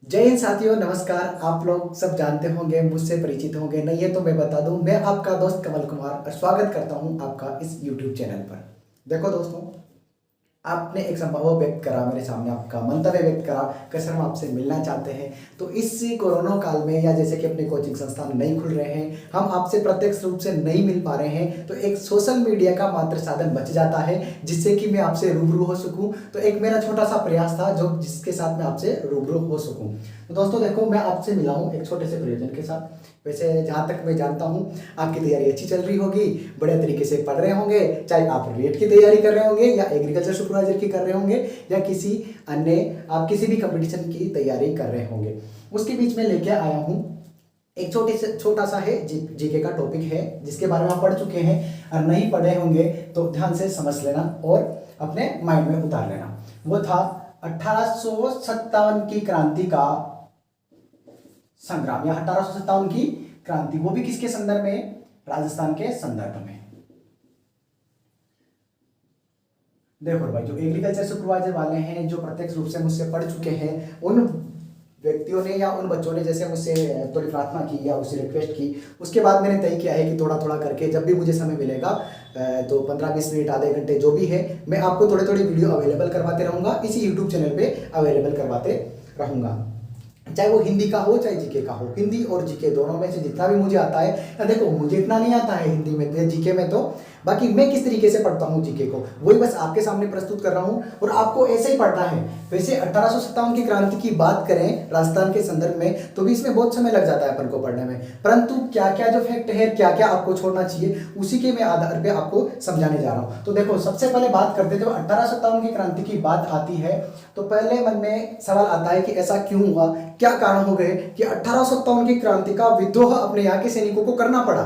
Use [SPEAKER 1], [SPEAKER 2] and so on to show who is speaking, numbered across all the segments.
[SPEAKER 1] जय हिंद साथियों, नमस्कार। आप लोग सब जानते होंगे, मुझसे परिचित होंगे, नहीं है तो मैं बता दूं, मैं आपका दोस्त कमल कुमार और स्वागत करता हूं आपका इस YouTube चैनल पर। देखो दोस्तों, आपने एक संभव व्यक्त करा, मेरे सामने आपका मंतव्य व्यक्त करा कि सर हम आपसे मिलना चाहते हैं। तो इस कोरोना काल में या जैसे कि अपने कोचिंग संस्थान नहीं खुल रहे हैं, हम आपसे प्रत्यक्ष रूप से नहीं मिल पा रहे हैं, तो एक सोशल मीडिया का मात्र साधन बच जाता है जिससे कि मैं आपसे रूबरू हो सकूं। तो एक मेरा छोटा सा प्रयास था जो जिसके साथ मैं आपसे रूबरू हो सकूं। तो दोस्तों देखो, मैं आपसे मिला हूं एक छोटे से प्रयोजन के साथ। वैसे जहाँ तक मैं जानता हूँ आपकी तैयारी अच्छी चल रही होगी, बढ़िया तरीके से पढ़ रहे होंगे, चाहे आप रेट की तैयारी कर रहे होंगे या एग्रीकल्चर सुपरवाइजर की कर रहे होंगे या किसी अन्य आप किसी भी कंपटीशन की तैयारी कर रहे होंगे। उसके बीच में लेके आया हूँ एक छोटा सा है जीके का टॉपिक है जिसके बारे में आप पढ़ चुके हैं, और नहीं पढ़े होंगे तो ध्यान से समझ लेना और अपने माइंड में उतार लेना। वो था 1857 की क्रांति का संग्राम या 1857 की क्रांति, वो भी किसके संदर्भ में? राजस्थान के संदर्भ में। देखो भाई, जो एग्रीकल्चर सुपरवाइजर वाले हैं, जो प्रत्यक्ष रूप से मुझसे पढ़ चुके हैं, उन व्यक्तियों ने या उन बच्चों ने जैसे मुझसे थोड़ी प्रार्थना की या उससे रिक्वेस्ट की, उसके बाद मैंने तय किया है कि थोड़ा थोड़ा करके जब भी मुझे समय मिलेगा तो 15-20 मिनट, आधे घंटे जो भी है, मैं आपको थोड़ी थोड़ी वीडियो अवेलेबल करवाते रहूँगा, इसी यूट्यूब चैनल पे अवेलेबल करवाते रहूँगा। चाहे वो हिंदी का हो चाहे जीके का हो, हिंदी और जीके दोनों में से जितना भी मुझे आता है। या देखो, मुझे इतना नहीं आता है हिंदी में तो जीके में, तो बाकी मैं किस तरीके से पढ़ता हूँ जीके को वही बस आपके सामने प्रस्तुत कर रहा हूँ, और आपको ऐसे ही पढ़ना है। वैसे 1857 की क्रांति की बात करें राजस्थान के संदर्भ में तो भी इसमें बहुत समय लग जाता है अपन को पढ़ने में, परंतु क्या क्या जो फैक्ट है, क्या क्या आपको छोड़ना चाहिए, उसी के मैं आधार पे आपको समझाने जा रहा हूँ। तो देखो, सबसे पहले बात करते जब 1857 की क्रांति की बात आती है तो पहले मन में सवाल आता है कि ऐसा क्यों हुआ, क्या कारण हो गए कि 1857 की क्रांति का विद्रोह अपने यहाँ के सैनिकों को करना पड़ा।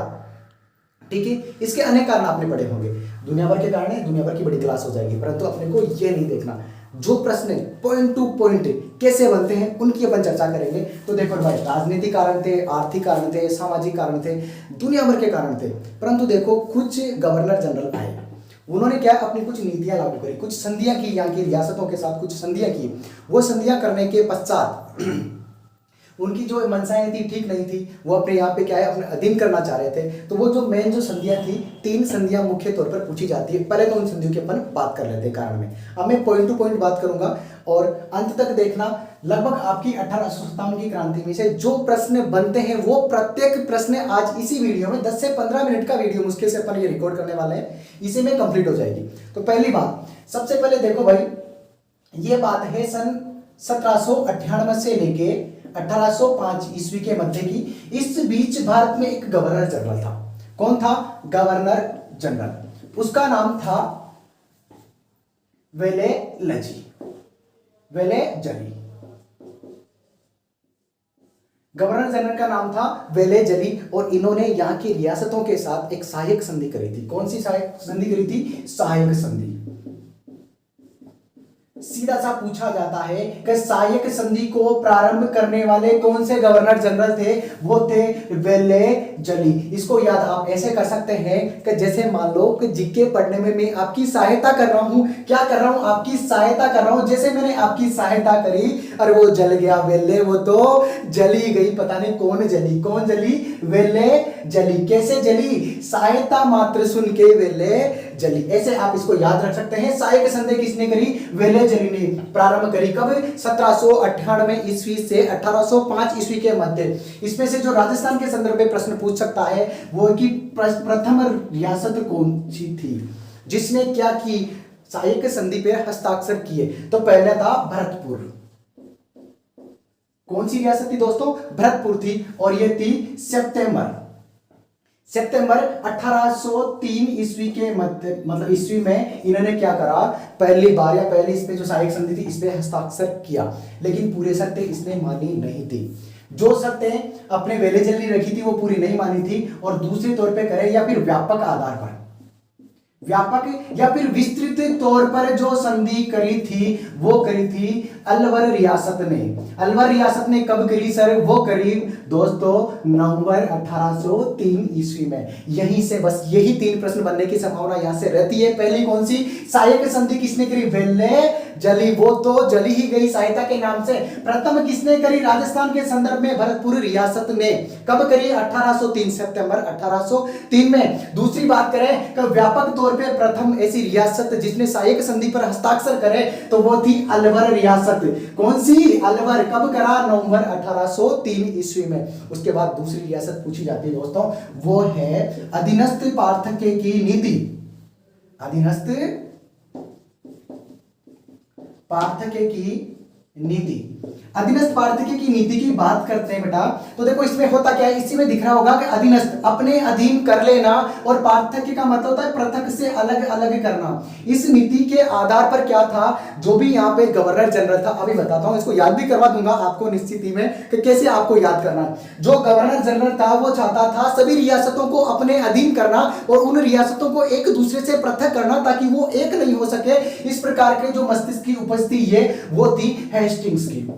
[SPEAKER 1] ठीक है, इसके अनेक कारण आपने पढ़े होंगे, दुनिया भर के कारण है, दुनिया भर की बड़ी क्लास हो जाएगी, परंतु अपने को ये नहीं देखना। जो प्रश्न पॉइंट टू पॉइंट कैसे बनते हैं उनकी अपन चर्चा करेंगे। तो देखो भाई, राजनीतिक कारण थे, आर्थिक कारण थे, सामाजिक कारण थे, दुनिया भर के कारण थे, परंतु देखो कुछ गवर्नर जनरल आए, उन्होंने क्या अपनी कुछ नीतियां लागू करी, कुछ संधियां की, यहाँ की रियासतों के साथ कुछ संधियां की। वो संधियां करने के पश्चात उनकी जो मंशाएं थी ठीक नहीं थी, वो अपने यहाँ पे क्या है अपने अधीन करना चाह रहे थे। तो वो जो मेन जो संधियां थी, 3 संधियां मुख्य तौर पर पूछी जाती है। पहले तो उन संधियों की अपन बात कर लेते हैं कारण में, अब मैं पॉइंट टू पॉइंट बात करूंगा और अंत तक देखना। लगभग आपकी 1857 की क्रांति में से जो प्रश्न बनते हैं वो प्रत्येक प्रश्न आज इसी वीडियो में 10 से 15 मिनट का वीडियो मुश्किल से अपन ये रिकॉर्ड करने वाले हैं, इसी में कंप्लीट हो जाएगी। तो पहली बात, सबसे पहले देखो भाई, ये बात है सन 1798 से लेके 1805 ईस्वी के मध्य की। इस बीच भारत में एक गवर्नर जनरल था। कौन था? Governor general. उसका नाम था वेलेलजी, वेलेजली। गवर्नर जनरल का नाम था वेलेजली, और इन्होंने यहाँ की रियासतों के साथ एक सहायक संधि करी थी। कौन सी सहायक संधि करी थी? सहायक संधि। सीधा सा पूछा जाता है कि सहायक संधि को प्रारंभ करने वाले कौन से गवर्नर जनरल थे? वो थे वेलेजली। इसको याद आप ऐसे कर सकते हैं कि जैसे मान लो कि जीके पढ़ने में मैं आपकी सहायता कर रहा हूं। क्या कर रहा हूं? आपकी सहायता कर रहा हूं। जैसे मैंने आपकी सहायता करी, अरे वो जल गया वेले, वो तो जली गई, पता नहीं कौन जली। कौन जली? वेलेजली। कैसे जली? सहायता मात्र सुन के वेलेजली। ऐसे आप इसको याद रख सकते हैं। सहायक संधि किसने करी? वेलेजली ने प्रारंभ करी। कब? 1798 ईस्वी से 1805 ईस्वी के मध्य। इसमें से जो राजस्थान के संदर्भ में प्रश्न पूछ सकता है वो कि प्रथम रियासत कौन सी थी जिसने क्या की? सहायक संधि पर हस्ताक्षर किए। तो पहले था भरतपुर। कौन सी रियासत थी दोस्तों? भरतपुर थी, और ये थी सितंबर 1803 ईस्वी के मध्य, मतलब ईस्वी में इन्होंने क्या करा? पहली बार या पहली इस पे जो सहायक संधि थी इस पे हस्ताक्षर किया, लेकिन पूरे शर्तें इसने मानी नहीं थी। जो शर्तें अपने वेलेजली ने रखी थी वो पूरी नहीं मानी थी, और दूसरे तौर पे करे या फिर व्यापक आधार पर, व्यापक या फिर विस्तृत तौर पर जो संधि करी थी वो करी थी अलवर रियासत ने। अलवर रियासत ने कब करी सर? वो करी दोस्तों नवंबर 1803 ईस्वी में। यहीं से बस यही 3 प्रश्न बनने की संभावना यहां से रहती है। पहली कौन सी? सहायक संधि किसने करी? वेल्ले जली, वो तो जली ही गई सहायता के नाम से। प्रथम किसने करी? राजस्थान के संदर्भ में भरतपुर रियासत ने। कब करी? 1803 सितंबर 1803 में। दूसरी बात करें कि व्यापक तौर पे प्रथम ऐसी रियासत जिसने सहायक संधि पर हस्ताक्षर करे तो वो थी अलवर रियासत। कौन सी? अलवर। कब करा? नवंबर 1803 ईस्वी में। उसके बाद दूसरी रियासत पूछी जाती है दोस्तों, वो है अधीनस्थ पार्थक्य की नीति। अधीनस्थ पार्थक्य की नीति। अधीनस्थ पार्थक्य की नीति की बात करते हैं बेटा, तो देखो इसमें होता क्या है, इसी में दिख रहा होगा कि अधीनस्थ अपने अधीन कर लेना, और पार्थक्य का मतलब होता है पृथक से अलग अलग करना। इस नीति के आधार पर क्या था, जो भी यहाँ पे गवर्नर जनरल था, अभी बताता हूं, इसको याद भी करवा दूंगा आपको निश्चित ही में कि कैसे आपको याद करना है। जो गवर्नर जनरल था वो चाहता था सभी रियासतों को अपने अधीन करना और उन रियासतों को एक दूसरे से पृथक करना ताकि वो एक नहीं हो सके। इस प्रकार के जो मस्तिष्क की उपज थी ये वो थी हेस्टिंग्स की।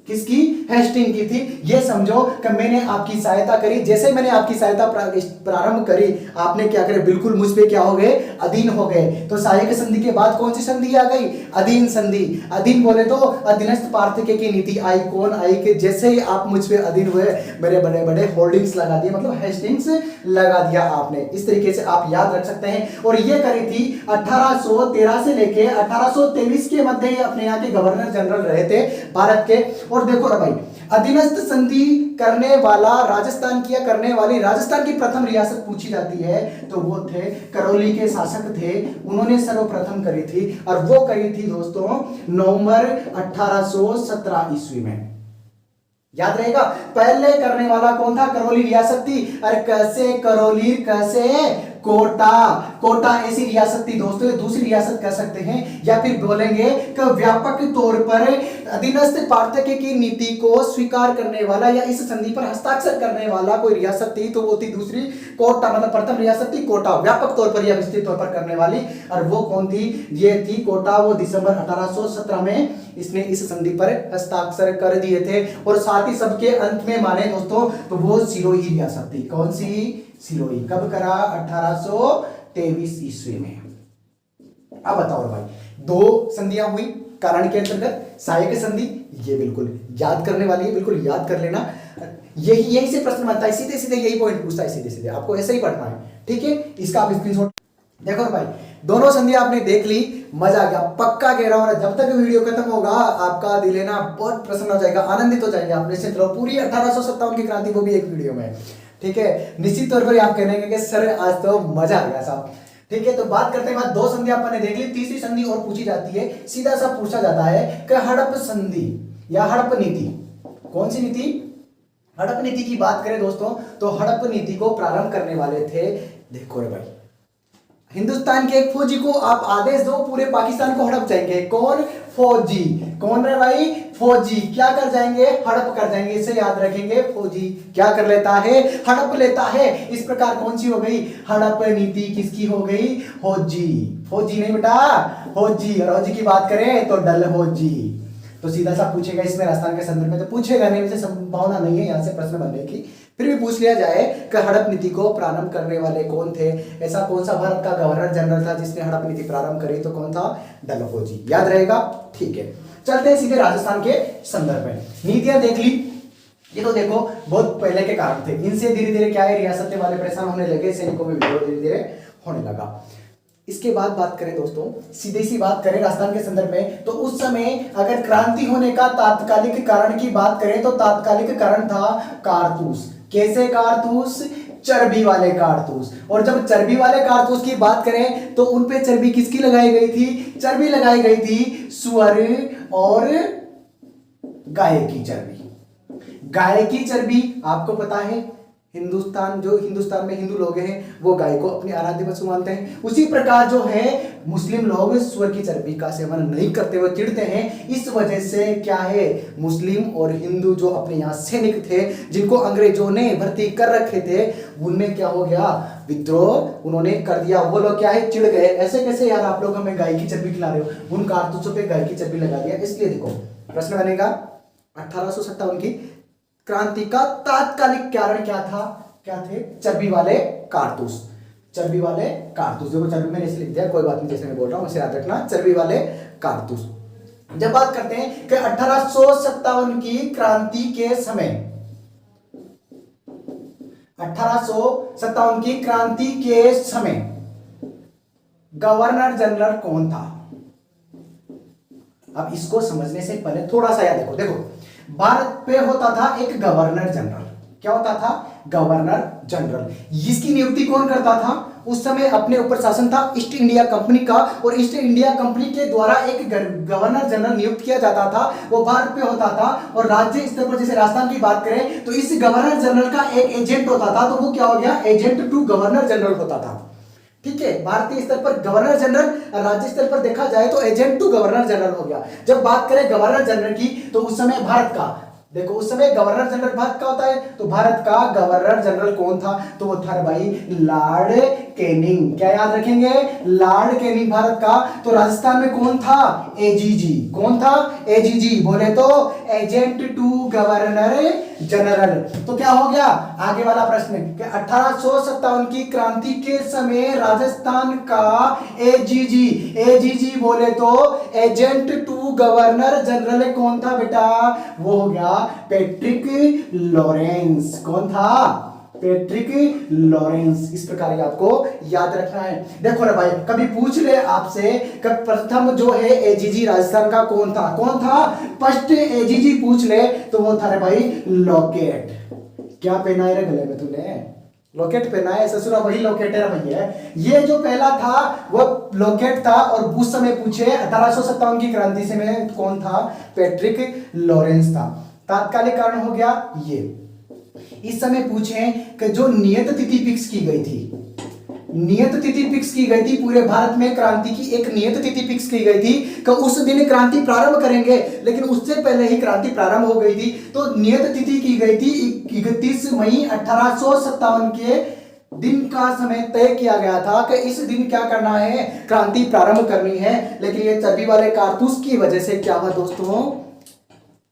[SPEAKER 1] किसकी? हेस्टिंग की थी। ये समझो कि मैंने आपकी सहायता करी, जैसे मैंने आपकी सहायता प्रारंभ करी, आपने क्या करे? बिल्कुल मुझ पे क्या हो गए? अधीन हो गए। तो सहायक संधि के बाद कौन सी संधि आ गई? अधीन संधि। अधीन बोले तो अधीनस्थ पार्थक्य की नीति आई। कौन आई? कि जैसे ही आप मुझ पे अधीन हुए, मेरे बड़े बड़े होल्डिंग्स लगा दिए, मतलब हेस्टिंग्स लगा दिया आपने। इस तरीके से आप याद रख सकते हैं। और ये करी थी 1813 से लेके 1823 के मध्य अपने यहाँ के गवर्नर जनरल रहे थे भारत के। और देखो ना भाई, अधीनस्थ संधि करने वाला राजस्थान की या करने वाली राजस्थान की प्रथम रियासत पूछी जाती है तो वो थे करौली के शासक थे, उन्होंने सर्वप्रथम करी थी। और वो करी थी दोस्तों नवंबर 1817 ईस्वी में। याद रहेगा, पहले करने वाला कौन था? करौली रियासत थी। अरे कैसे करौली, कैसे कोटा। कोटा ऐसी रियासत थी दोस्तों, दूसरी रियासत कह सकते हैं, या फिर बोलेंगे कि व्यापक तौर पर अधीनस्थ पार्थक्य की नीति को स्वीकार करने वाला या इस संधि पर हस्ताक्षर करने वाला कोई रियासत थी तो वो थी दूसरी कोटा। मतलब प्रथम रियासत थी कोटा, व्यापक तौर पर या विस्तृत तौर पर करने वाली। और वो कौन थी? ये थी कोटा। वो दिसंबर 1817 में इसने इस संधि पर हस्ताक्षर कर दिए थे। और साथ ही सबके अंत में माने दोस्तों तो वो सिरोही रियासत थी। कौन सी? सिरोही। कब करा? 1823 ईस्वी में। अब बताओ भाई, 2 संधियां हुई कारण के अंतर्गत। सहायक संधि ये बिल्कुल याद करने वाली है, बिल्कुल याद कर लेना। यही से प्रश्न बनता है, सीधे सीधे यही पॉइंट पूछता है, सीधे सीधे आपको ऐसे ही पढ़ना है। ठीक है, इसका आप स्क्रीनशॉट देखो भाई। दोनों संधियां आपने देख ली, मजा आ गया, पक्का कह रहा हूं। जब तक वीडियो खत्म होगा आपका दिल है ना बहुत प्रसन्न हो जाएगा, आनंदित हो जाएंगे आप। निश्चित रहो, पूरी 1857 की क्रांति वो भी एक वीडियो में। ठीक है, निश्चित तौर पर आप कहेंगे कि सर आज तो मजा आ गया साहब। ठीक है, तो बात करते हैं, 2 संधि आपने देख ली, तीसरी संधि और पूछी जाती है। सीधा सा पूछा जाता है कि हड़प संधि या हड़प नीति। कौन सी नीति? हड़प नीति की बात करें दोस्तों तो हड़प नीति को प्रारंभ करने वाले थे, देखो रे भाई, हिंदुस्तान के एक फौजी को आप आदेश दो पूरे पाकिस्तान को हड़प जाएंगे। कौन? फौजी। कौन रे भाई? फौजी। क्या कर जाएंगे? हड़प कर जाएंगे। इसे याद रखेंगे, फौजी क्या कर लेता है? हड़प लेता है। इस प्रकार कौन सी हो गई? हड़प नीति किसकी हो गई? फौजी। फौजी नहीं बेटा, फौजी। और फौजी की बात करें तो डलहौजी। तो सीधा सा पूछेगा इसमें राजस्थान के संदर्भ में, तो पूछेगा नहीं, वैसे संभावना नहीं है यहां से प्रश्न बनने की। फिर भी पूछ लिया जाए कि हड़प नीति को प्रारंभ करने वाले कौन थे? ऐसा कौन सा भारत का गवर्नर जनरल था जिसने हड़प नीति प्रारंभ करी? तो कौन था? डलहौजी। याद रहेगा? ठीक है, चलते हैं सीधे राजस्थान के संदर्भ में। नीतियां देख ली, ये तो देखो बहुत पहले के कारण थे। इनसे धीरे धीरे क्या है, रियासतें वाले परेशान होने लगे, सैनिकों में विद्रोह धीरे धीरे होने लगा। इसके बाद बात करें दोस्तों, सीधी सी बात करें राजस्थान के संदर्भ में, तो उस समय अगर क्रांति होने का तात्कालिक कारण की बात करें तो तात्कालिक कारण था कारतूस। कैसे कारतूस? चर्बी वाले कारतूस। और जब चर्बी वाले कारतूस की बात करें तो उन पे चर्बी किसकी लगाई गई थी? चर्बी लगाई गई थी सुअर और गाय की चर्बी। गाय की चर्बी आपको पता है हिंदुस्तान में हिंदू लोग हैं वो गाय को अपनी आराध्य पशु मानते हैं। उसी प्रकार जो है मुस्लिम लोग सुअर की चर्बी का सेवन नहीं करते, वो चिढ़ते हैं। इस वजह से क्या है, मुस्लिम और हिंदू जो अपने यहाँ सैनिक थे जिनको अंग्रेजों ने भर्ती कर रखे थे, उनमें क्या हो गया, विद्रोह उन्होंने कर दिया। वो लोग क्या है, चिढ़ गए, ऐसे कैसे यार आप लोग हमें गाय की चर्बी खिला रहे हो। उन कारतूसों पे गाय की चर्बी लगा दिया। इसलिए देखो प्रश्न बनेगा 1857 की क्रांति का तात्कालिक कारण क्या था, क्या थे, चर्बी वाले कारतूस। चर्बी वाले कारतूस, देखो चर्बी मैंने इसलिए लिख दिया, कोई बात नहीं, जैसे मैं बोल रहा हूं वैसे याद रखना, चर्बी वाले कारतूस। जब बात करते हैं कि 1857 की क्रांति के समय, 1857 की क्रांति के समय गवर्नर जनरल कौन था। अब इसको समझने से पहले थोड़ा सा याद देखो भारत पे होता था एक गवर्नर जनरल। क्या होता था, गवर्नर जनरल। इसकी नियुक्ति कौन करता था, उस समय अपने ऊपर शासन था ईस्ट इंडिया कंपनी का, और ईस्ट इंडिया कंपनी के द्वारा एक गवर्नर जनरल नियुक्त किया जाता था, वो भारत पे होता था। और राज्य स्तर पर जैसे राजस्थान की बात करें तो इस गवर्नर जनरल का एक एजेंट होता था, तो वो क्या हो गया, एजेंट टू गवर्नर जनरल होता था। ठीक है, भारतीय स्तर पर गवर्नर जनरल, राज्य स्तर पर देखा जाए तो एजेंट टू गवर्नर जनरल हो गया। जब बात करें गवर्नर जनरल की तो उस समय भारत का, देखो उस समय गवर्नर जनरल भारत का होता है, तो भारत का गवर्नर जनरल कौन था, तो वो था भाई लॉर्ड कैनिंग। क्या याद रखेंगे, लॉर्ड कैनिंग भारत का। तो राजस्थान में कौन था, एजीजी। कौन था, एजीजी, बोले तो एजेंट टू गवर्नर जनरल। तो क्या हो गया, आगे वाला प्रश्न कि 1857 की क्रांति के समय राजस्थान का एजीजी, एजीजी बोले तो एजेंट टू गवर्नर जनरल कौन था बेटा, वो हो गया पैट्रिक लॉरेंस। कौन था, पैट्रिक लॉरेंस। इस प्रकार ये आपको याद रखना है। देखो रे भाई, कभी पूछ ले आपसे कि प्रथम जो है एजीजी राजस्थान का कौन था, कौन था, फर्स्ट एजीजी पूछ ले तो वो था रे भाई लॉकेट। क्या पहना है रे गले में तूने, लॉकेट पहना है, ससुरा वही लॉकेट है भैया। ये जो पहला था वो लॉकेट था, और उस समय पूछे 1857 की क्रांति से में कौन था, पैट्रिक लॉरेंस था। तात्कालिक कारण हो गया ये। इस समय पूछे कि जो नियत तिथि फिक्स की गई थी, नियत तिथि फिक्स की गई थी पूरे भारत में, क्रांति की एक नियत तिथि फिक्स की गई थी कि उस दिन क्रांति प्रारंभ करेंगे, लेकिन उससे पहले ही क्रांति प्रारंभ हो गई थी। तो नियत तिथि की गई थी 31 मई 1857 के दिन का समय तय किया गया था कि इस दिन क्या करना है, क्रांति प्रारंभ करनी है। लेकिन ये चर्बी वाले कारतूस की वजह से क्या हुआ दोस्तों,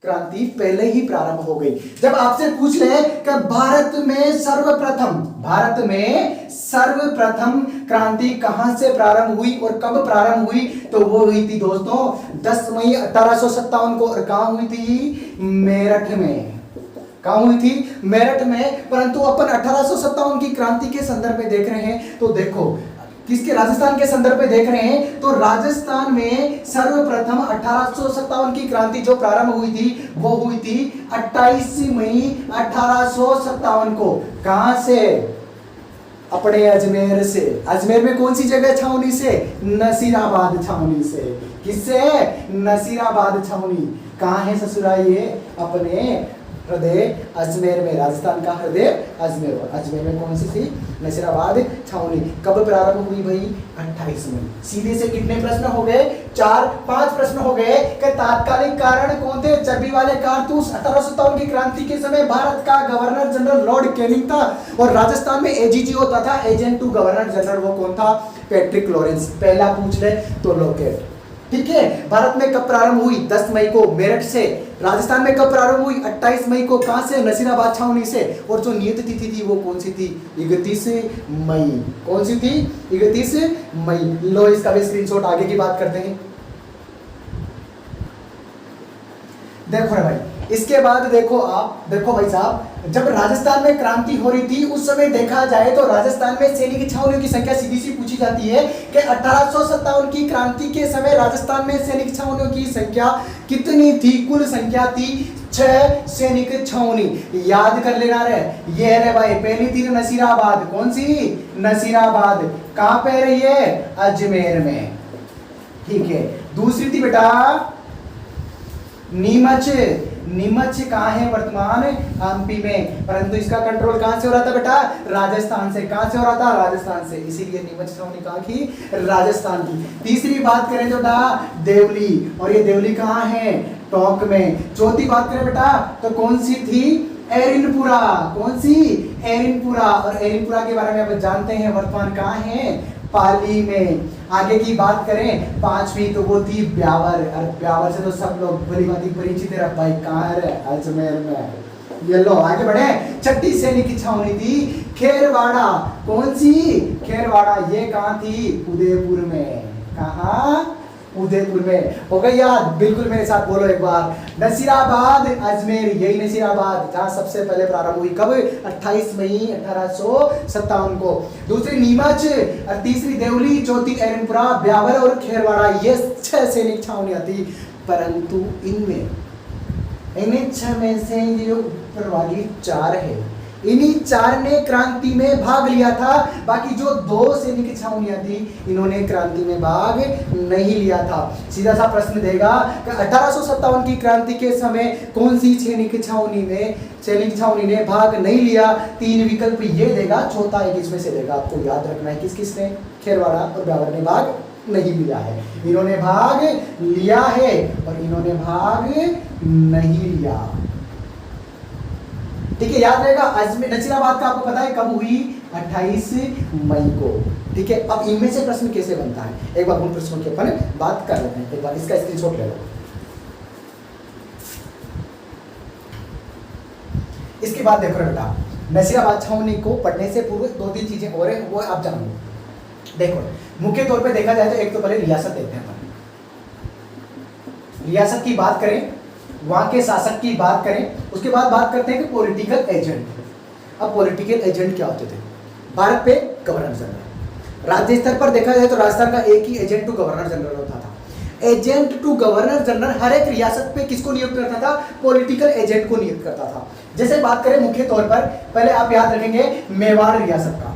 [SPEAKER 1] क्रांति पहले ही प्रारंभ हो गई। जब आपसे पूछ ले कि भारत में सर्वप्रथम क्रांति कहां से प्रारंभ हुई और कब प्रारंभ हुई, तो वो हुई थी दोस्तों 10 मई 1857 को। और कहां हुई थी, मेरठ में। कहां हुई थी, मेरठ में। परंतु अपन 1857 की क्रांति के संदर्भ में देख रहे हैं, तो देखो किसके, राजस्थान के संदर्भ में देख रहे हैं, तो राजस्थान में सर्वप्रथम 1857 की क्रांति जो प्रारंभ हुई थी वो हुई थी 28 मई 1857 को। कहां से, अपने अजमेर से। अजमेर में कौन सी जगह, छावनी से, नसीराबाद छावनी से। किससे, नसीराबाद छावनी। कहां है ससुरा, ये अपने हृदय अजमेर में, राजस्थान का हृदय अजमेर। अजमेर में कौन सी थी, नसीराबाद छावनी। कब प्रारंभ हुई भाई, 28 मई। सीधे से कितने प्रश्न हो गए, 4-5 प्रश्न हो गए कि तात्कालिक कारण कौन थे, चर्बी वाले कारतूस। 1857 की क्रांति के समय भारत का गवर्नर जनरल लॉर्ड कैनिंग था, और राजस्थान में एजीजी होता था, एजेंट टू गवर्नर जनरल, वो कौन था, पैट्रिक लॉरेंस। पहला पूछ ले तो लॉकेट। ठीक है, भारत में कब प्रारंभ हुई, 10 मई को मेरठ से। राजस्थान में कब प्रारंभ हुई, 28 मई को। कहां से, नसीराबाद छावनी से। और जो नियत तिथि थी वो कौन सी थी, 31 मई। कौन सी थी, 31 मई। लो इसका भी स्क्रीनशॉट, आगे की बात करते हैं। देखो रे भाई, इसके बाद देखो आप, देखो भाई साहब, जब राजस्थान में क्रांति हो रही थी उस समय देखा जाए तो राजस्थान में सैनिक छावनियों की संख्या सीधी सी पूछी जाती है कि 1857 की क्रांति के समय राजस्थान में सैनिक छावनियों की संख्या कितनी थी। कुल संख्या थी 6 सैनिक छावनी। याद कर लेना रे, ये है भाई, पहली थी नसीराबाद। कौन सी, नसीराबाद। कहां पे रही है, अजमेर में। ठीक है, दूसरी थी बेटा नीमच, नीमच कहाँ है वर्तमान एमपी में, परंतु इसका कंट्रोल कहाँ से हो रहा था बेटा, राजस्थान से। कहाँ से हो रहा था, राजस्थान से, इसीलिए नीमच छावनी कहाँ की, राजस्थान की। तीसरी बात करें तो बेटा देवली, और ये देवली कहाँ है, टोंक में। चौथी बात करें बेटा तो कौन सी थी, एरिनपुरा। कौन सी, एरिनपुरा, और एरिनपुरा के बारे में आप जानते हैं वर्तमान कहाँ है, पाली में। आगे की बात करें पांचवी तो वो थी ब्यावर, और ब्यावर से तो सब लोग भली भांति परिचित है भाई, कहाँ है, अजमेर में। ये लो आगे बढ़े। छठी सैनिक छावनी थी खेरवाड़ा। कौन सी, खेरवाड़ा, ये कहाँ थी, उदयपुर में। कहाँ, उदयपुर में। हो गई याद, बिल्कुल मेरे साथ बोलो एक बार, नसीराबाद, अजमेर, यही नसीराबाद जहां सबसे पहले प्रारंभ हुई, कब, 28 मई 1857 को। दूसरी नीमच, और तीसरी देवली, चौथी एरनपुरा, ब्यावर और खेरवाड़ा, ये 6 सैनिक छावनियां थी। परंतु इनमें, इन्हीं 6 में से ये ऊपर वाली 4 है, इन्हीं 4 ने क्रांति में भाग लिया था। बाकी जो 2 सैनिक छावनियां थी, इन्होंने क्रांति में भाग नहीं लिया था। सीधा सा प्रश्न देगा कि 1857 की क्रांति के समय कौन सी सैनिक छावनी ने भाग नहीं लिया। 3 विकल्प ये देगा, चौथा एक इसमें से देगा। आपको याद रखना है किस किसने, खेरवाड़ा और ब्यावर ने भाग नहीं लिया है। इन्होंने भाग लिया है और इन्होंने भाग नहीं लिया। ठीक है, याद रहेगा। अजमेर, नसीराबाद का आपको पता है कब हुई, 28 मई को। ठीक है, अब इनमें से प्रश्न कैसे बनता है, एक बार उन प्रश्नों के अपन बात कर लेते हैं। एक बार इसका स्क्रीनशॉट ले लो। इसके बाद देखो बेटा, नसीराबाद छावनी को पढ़ने से पूर्व 2-3 चीजें और है, वो आप जानो। देखो, मुख्य तौर पे देखा जाए तो एक तो पहले रियासत देखते हैं अपन। रियासत की बात करें, वहां के शासक की बात करें, उसके बाद बात करते हैं कि पॉलिटिकल एजेंट। अब पॉलिटिकल एजेंट क्या होते थे, भारत पे गवर्नर जनरल। राज्य स्तर पर देखा जाए तो राजस्थान का एक ही एजेंट टू गवर्नर जनरल होता था। एजेंट टू गवर्नर जनरल हर एक रियासत पे किसको नियुक्त करता था, पॉलिटिकल एजेंट को नियुक्त करता था। जैसे बात करें मुख्य तौर पर, पहले आप याद रखेंगे मेवाड़ रियासत का,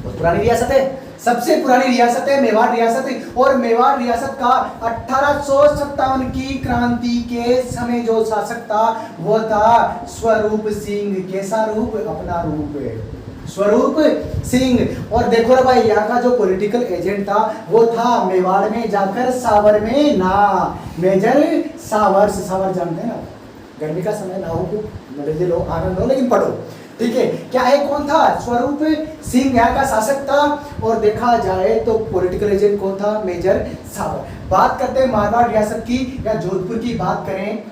[SPEAKER 1] बहुत पुरानी रियासत है, सबसे पुरानी रियासत है मेवाड़ रियासत। और मेवाड़ रियासत का 1857 की क्रांति के समय जो शासक था वो था स्वरूप सिंह। कैसा रूप, अपना रूप, स्वरूप सिंह। और देखो रे भाई, यहाँ का जो पॉलिटिकल एजेंट था वो था मेवाड़ में जाकर सावर में ना, मेजर सावर। सावर जानते हैं ना, गर्मी का समय ना हो, मजे लो, आनंद हो, लेकिन पढ़ो। ठीक है, क्या है, कौन था, स्वरूप सिंह यहाँ का शासक था। और देखा जाए तो पॉलिटिकल एजेंट कौन था, मेजर सावर। बात करते हैं मारवाड़ रियासत की या जोधपुर की बात करें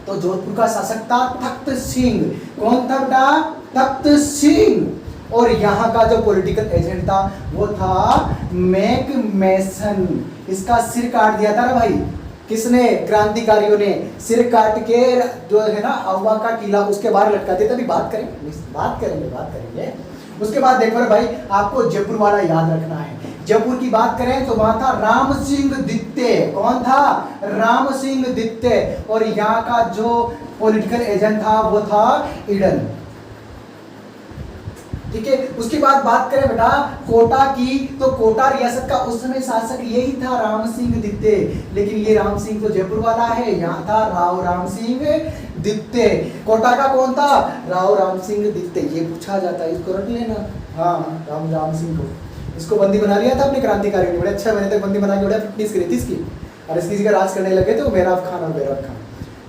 [SPEAKER 1] तो जोधपुर का शासक था तख्त सिंह। कौन था बेटा, तख्त सिंह। और यहाँ का जो पॉलिटिकल एजेंट था वो था मैक मैसन। इसका सिर काट दिया था ना भाई, किसने, क्रांतिकारियों ने। सिर काट के जो है ना अववा का किला उसके बाहर लटका दिया था। अभी बात करेंगे। उसके बाद देखो भाई, आपको जयपुर वाला याद रखना है। जयपुर की बात करें तो वहां था राम सिंह दित्ते। कौन था, राम सिंह दित्ते। और यहाँ का जो पॉलिटिकल एजेंट था वो था ईडन। ठीक है, उसके बाद बात करें बेटा कोटा की, तो कोटा रियासत का उस समय शासक यही था, राम सिंह दित्ते। लेकिन ये राम सिंह तो जयपुर वाला है, यहाँ था राव राम सिंह दित्ते। कोटा का कौन था, राव राम सिंह दित्ते। ये पूछा जाता है, इसको रख लेना। हाँ, राम सिंह को, इसको बंदी बना लिया था अपने क्रांतिकारियों ने, बड़े 6 महीने तक बंदी बना के बड़ा फिटनेस करी थी इसकी। और इसकी जगह राज करने लगे तो मेहराब खान और बैराब खान।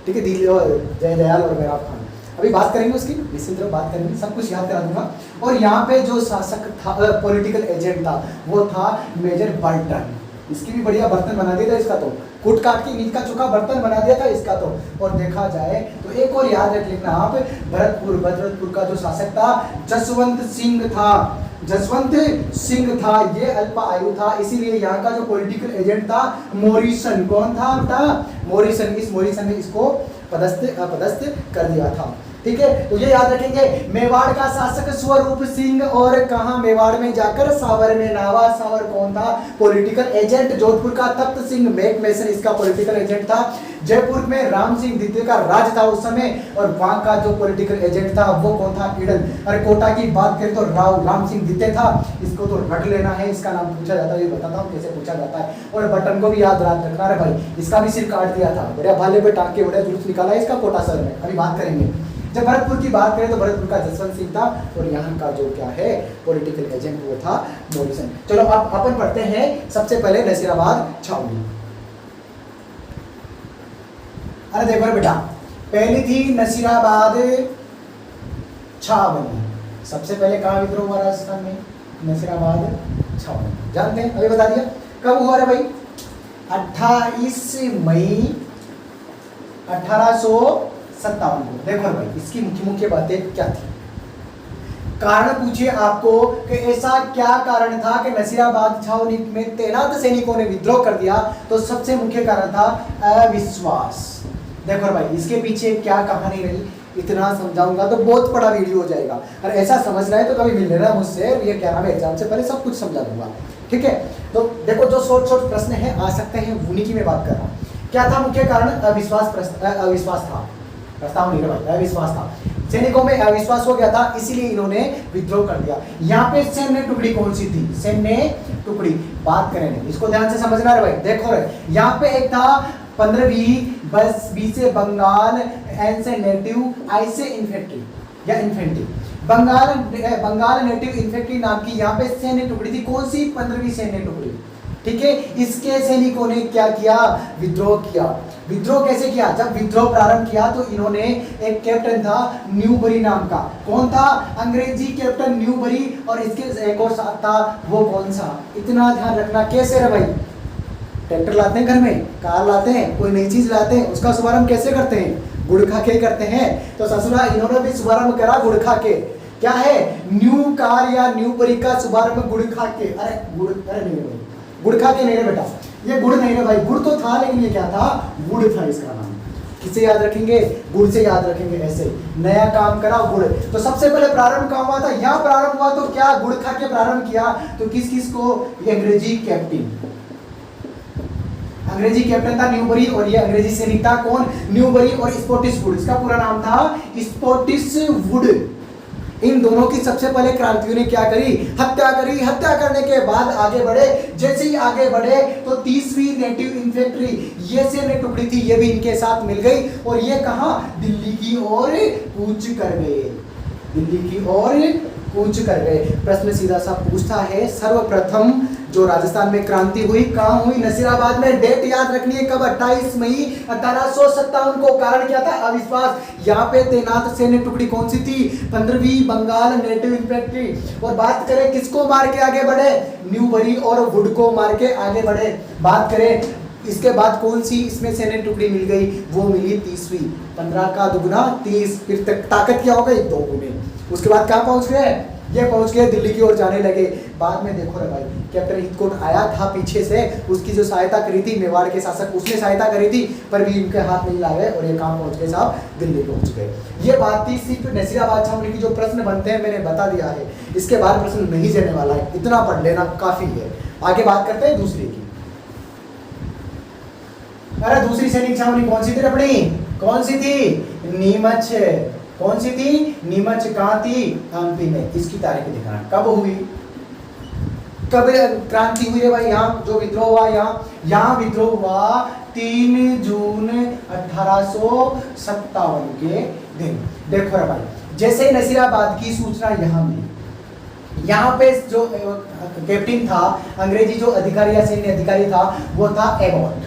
[SPEAKER 1] ठीक है, दिल्ली और जय दयाल और बैराब खान। अभी बात करेंगे उसकी, निश्चित रूप बात करेंगे, सब कुछ याद करा दूंगा। और यहाँ पे जो शासक था, पॉलिटिकल एजेंट था, वो था मेजर बर्टन। इसकी भी बढ़िया बर्तन बना दिया था इसका, तो कूट काट के नीच का चोखा बर्तन बना दिया था इसका तो। और देखा जाए तो एक और याद रख लेना आप, भरतपुर का जो शासक था जसवंत सिंह था। जसवंत सिंह था, ये अल्प आयु था, इसीलिए यहाँ का जो पॉलिटिकल एजेंट था मॉरिसन। कौन था बेटा, मॉरिसन। इस मॉरिसन ने इसको पदस्थ कर दिया था। ठीक है, तो ये याद रखेंगे। मेवाड़ का शासक स्वरूप सिंह, और कहा मेवाड़ में जाकर सावर में नावा। सावर कौन था? Political agent. जोधपुर का तख्त सिंह मैकमेसन इसका पॉलिटिकल एजेंट था। जयपुर में राम सिंह द्वितीय का राज था उस समय, और वहां का जो पॉलिटिकल एजेंट था वो कौन था? ईडन। अरे कोटा की बात करें तो राम सिंह द्वितीय था। इसको तो रट लेना है, इसका नाम पूछा जाता है, ये बताता हूँ कैसे पूछा जाता है। और बटन को भी याद रखना है भाई, इसका भी सिर काट दिया था, बढ़िया भाले पे टांग के बढ़िया जुलूस निकाला है इसका कोटा शहर में, अभी बात करेंगे। जब भरतपुर की बात करें तो भरतपुर का जसवंत सिंह था, और यहाँ का जो क्या है पॉलिटिकल एजेंट वो था मॉरिसन। चलो अब अपन पढ़ते हैं सबसे पहले नसीराबाद छावनी। अरे देखो बेटा, पहली थी नसीराबाद छावनी। सबसे पहले कहाँ विद्रोह हुआ राजस्थान में? नसीराबाद छावनी। जानते हैं, अभी बता दिया। कब हुआ रे भाई? 28 मई 1857 को। देखो भाई, इसकी मुख्य बातें क्या थी? कारण पूछिए आपको कि ऐसा क्या कारण था कि नसीराबाद छावनी में तैनात सैनिकों ने विद्रोह कर दिया, तो सबसे मुख्य कारण था अविश्वास। देखो भाई, इसके पीछे क्या कहानी रही, इतना समझाऊंगा तो बहुत बड़ा वीडियो हो जाएगा। और ऐसा समझना है तो कभी मिल लेना मुझसे, ये क्या नाम है, एग्जाम से पहले सब कुछ समझा दूंगा, ठीक है। तो देखो, जो शॉर्ट प्रश्न है आ सकते हैं, उन्हीं की मैं बात कर रहा हूँ। क्या था मुख्य कारण? अविश्वास था। प्रस्ताव नहीं भाई, अविश्वास था। सैनिकों में अविश्वास हो गया था, इसीलिए इन्होंने विद्रोह कर दिया। यहाँ पे सैन्य टुकड़ी कौन सी थी? सैन्य टुकड़ी बात करेंगे, इसको ध्यान से समझना है भाई। देखो रे, यहाँ पे एक था 15वीं बी से बंगाल, एन से नेटिव, आई से इन्फेंट्री या इन्फेंट्री। बंगाल नेटिव इन्फेंट्री नाम की यहाँ पे सैन्य टुकड़ी थी। कौन सी? 15वीं सैन्य टुकड़ी, ठीक है। इसके सैनिकों ने क्या किया? विद्रोह किया। विद्रोह कैसे किया? जब विद्रोह प्रारंभ किया तो इन्होंने, एक कैप्टन था न्यूबरी नाम का। कौन था? अंग्रेजी कैप्टन न्यूबरी। और इसके एक और साथ था, वो कौन सा? इतना ध्यान रखना। कैसे रे भाई? ट्रैक्टर लाते हैं घर में, कार लाते हैं, कोई नई चीज लाते हैं, उसका शुभारंभ कैसे करते हैं? गुड़ खा के करते हैं। तो ससुरा इन्होंने भी शुभारंभ करा गुड़ खा के। क्या है? न्यू कार या न्यू बरी का शुभारंभ गुड़ खा के। अरे नहीं भाई, गुड़ खा के नहीं रे बेटा, ये गुड़ नहीं रे भाई, गुड़ तो था लेकिन ये क्या था? गुड़ था इसका नाम। किसे याद रखेंगे? गुड़ से याद रखेंगे। ऐसे नया काम करा गुड़। तो सबसे पहले प्रारंभ कहाँ हुआ था? यहाँ प्रारंभ हुआ। तो क्या गुड़ खा के प्रारंभ किया? तो किस को? ये अंग्रेजी कैप्टन, अंग्रेजी कैप्टन था न्यूबरी, और ये अंग्रेजी सैनिक था। कौन? न्यूबरी और स्पॉटिश वुड, इसका पूरा नाम था स्पॉटिश वुड। इन दोनों की सबसे पहले क्रांतियों ने क्या करी? हत्या करी। हत्या करने के बाद आगे बढ़े। जैसे ही आगे बढ़े तो 30वीं नेटिव इन्फेंट्री, ये सैन्य टुकड़ी थी, ये भी इनके साथ मिल गई, और ये कहां? दिल्ली की ओर कूच कर गए। दिल्ली की ओर कूच कर गए। प्रश्न सीधा सा पूछता है, सर्वप्रथम जो राजस्थान में क्रांति हुई कहां हुई? नसीराबाद में। डेट याद रखनी है, कब? 28 मई 1857 को। कारण क्या था? अविश्वास। यहाँ पे तैनात सैन्य टुकड़ी कौन सी थी? 15वीं बंगाल नेटिव इन्फेंट्री। और बात करें किसको मार के आगे बढ़े? न्यूबरी और वुड को मार के आगे बढ़े। बात करें इसके बाद कौन सी इसमें सैन्य टुकड़ी मिल गई? वो मिली 30वीं। 15 का दुगुना 30, फिर तक ताकत क्या हो गई? 2 गुने। उसके बाद कहाँ पहुंच गए? ये पहुंच गए दिल्ली की ओर जाने लगे। बाद में देखो रे भाई, कैप्टन हितकोट आया था पीछे से, उसकी जो सहायता करी थी मेवाड़ के शासक, उसने सहायता करी थी, पर भी इनके हाथ नहीं लाए, और ये कहाँ पहुंच गए साहब? दिल्ली पहुंच गए। ये बात थी सिर्फ नसीराबाद छावनी की। जो प्रश्न बनते हैं मैंने बता दिया है, इसके बाद प्रश्न नहीं देने वाला है, इतना पढ़ लेना काफी है। आगे बात करते हैं दूसरी की। अरे दूसरी सैनिक छावनी कौन सी थी अपनी? कौन सी थी? नीमच। कौन सी थी? नीमच। कहाँ थी? एमपी में। इसकी तारीख दिखाना, कब हुई, कब क्रांति हुई है भाई? यहाँ जो विद्रोह हुआ, यहाँ विद्रोह हुआ 3 जून 1857 के दिन। देखो रे भाई, जैसे ही नसीराबाद की सूचना यहाँ मिली, यहाँ पे जो कैप्टन था, अंग्रेजी जो अधिकारी या सैन्य अधिकारी था, वो था एबॉट।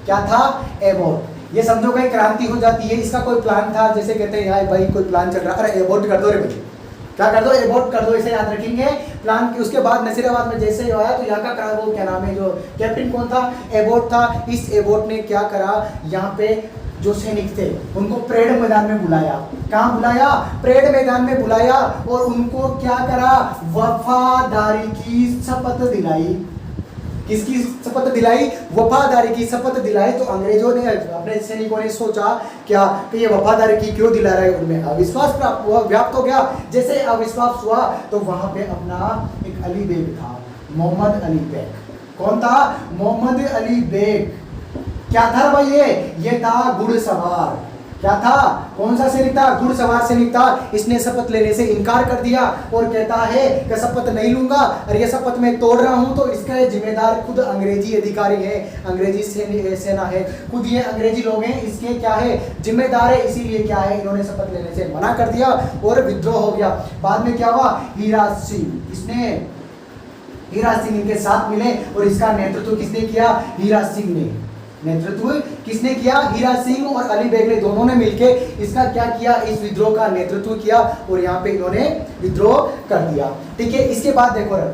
[SPEAKER 1] क्या था? एबॉट। ये समझो कहीं क्रांति हो जाती है, इसका कोई प्लान था, जैसे कहते हैं यार भाई कोई प्लान चल रहा है, अरे एबॉट कर दो रे भाई, क्या कर दो? एबॉट कर दो, इसे याद रखेंगे प्लान की। उसके बाद नसीराबाद में जैसे ही आया तो यहाँ का वो क्या नाम है, जो कैप्टन कौन था? एबॉट था। इस एबॉट ने क्या करा? यहाँ पे जो सैनिक थे उनको परेड मैदान में बुलाया। कहाँ बुलाया? परेड मैदान में बुलाया, और उनको क्या करा? वफादारी की शपथ दिलाई। किसकी शपथ दिलाई? वफादारी की शपथ दिलाई। तो अंग्रेजों ने, अपने सैनिकों ने सोचा क्या कि ये वफादारी की क्यों दिला रहे, उनमें अविश्वास व्याप्त हो गया। जैसे अविश्वास हुआ तो वहां पे अपना एक अली बेग था, मोहम्मद अली बेग। कौन था? मोहम्मद अली बेग। क्या था भाई ये था घुड़सवार। क्या था? कौन सा सैनिक था? घुड़सवार सैनिक था। इसने शपथ लेने से इनकार कर दिया और कहता है कि शपथ नहीं लूंगा और ये शपथ मैं तोड़ रहा हूं। तो इसका जिम्मेदार खुद अंग्रेजी अधिकारी है, अंग्रेजी सेना है, खुद ये अंग्रेजी लोग हैं, इसके क्या है जिम्मेदार है। इसीलिए क्या है, इन्होंने शपथ लेने से मना कर दिया और विद्रोह हो गया। बाद में क्या हुआ? हीरा सिंह, इसने हीरा सिंह इनके साथ मिले और इसका नेतृत्व किसने किया? हीरा सिंह ने। नेतृत्व किसने किया? हीरा सिंह और अली बेग ने, दोनों ने मिलके इसका क्या किया? इस विद्रोह का नेतृत्व किया और यहाँ पे इन्होंने विद्रोह कर दिया। ठीक है, इसके बाद देखो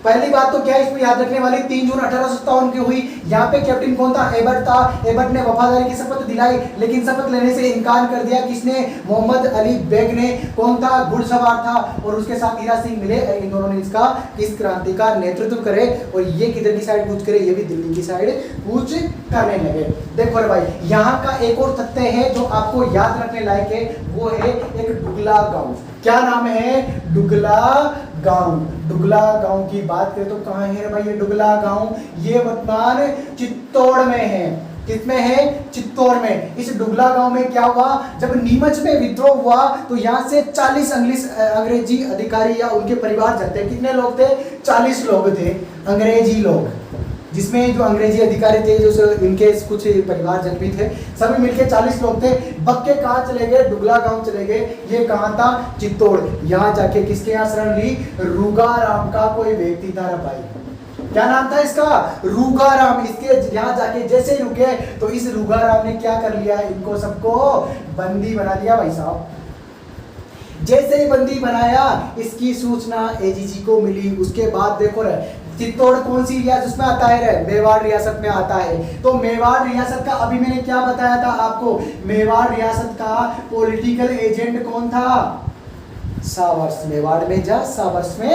[SPEAKER 1] पहली बात तो क्या है इसमें याद रखने वाली, 3 जून 1857 की हुई। यहाँ पे कैप्टन कौन था? एबर्ट था। एबर्ट ने वफादारी की शपथ दिलाई, लेकिन शपथ लेने से इनकार कर दिया। किसने? मोहम्मद अली बेग ने। कौन था? घुड़सवार था और उसके साथ हीरा सिंह मिले। इन दोनों ने इसका इस क्रांति का नेतृत्व करे और ये किधर की साइड कूच करे? ये भी दिल्ली की साइड कूच करने लगे। देखो रे भाई, यहाँ का एक और तथ्य है जो आपको याद रखने लायक है, वो है एक डुगला गांव। क्या नाम है? डुगला गांव। डुगला गांव की बात करें तो कहाँ है भाई ये डुगला गांव? ये वर्तमान चित्तौड़ में है। किसमें है? चित्तौड़ में। इस डुगला गांव में क्या हुआ? जब नीमच में विद्रोह हुआ तो यहाँ से 40 अंग्रेजी अधिकारी या उनके परिवार जगते। कितने लोग थे? 40 लोग थे अंग्रेजी लोग, जिसमें जो अंग्रेजी अधिकारी थे, जो इनके कुछ परिवार जन भी थे, सभी मिलके 40 लोग थे। बक्के कहाँ चले गए? डुगला गांव चले गए। ये कहाँ था? चित्तौड़। यहाँ जाके किसके यहाँ शरण ली? रूगाराम का कोई व्यक्ति था भाई। क्या नाम था इसका? रूगाराम। इसके यहाँ जाके जैसे ही रुके तो इस रूगाराम ने क्या कर लिया? इनको सबको बंदी बना दिया भाई साहब। जैसे ही बंदी बनाया, इसकी सूचना एजीजी को मिली। उसके बाद देखो चित्तौड़ कौन सी रियासत में आता है? मेवाड़ रियासत में आता है। तो मेवाड़ रियासत का अभी मैंने क्या बताया था आपको? मेवाड़ रियासत का पॉलिटिकल एजेंट कौन था? सावर्स। मेवाड़ में जा, सावर्स में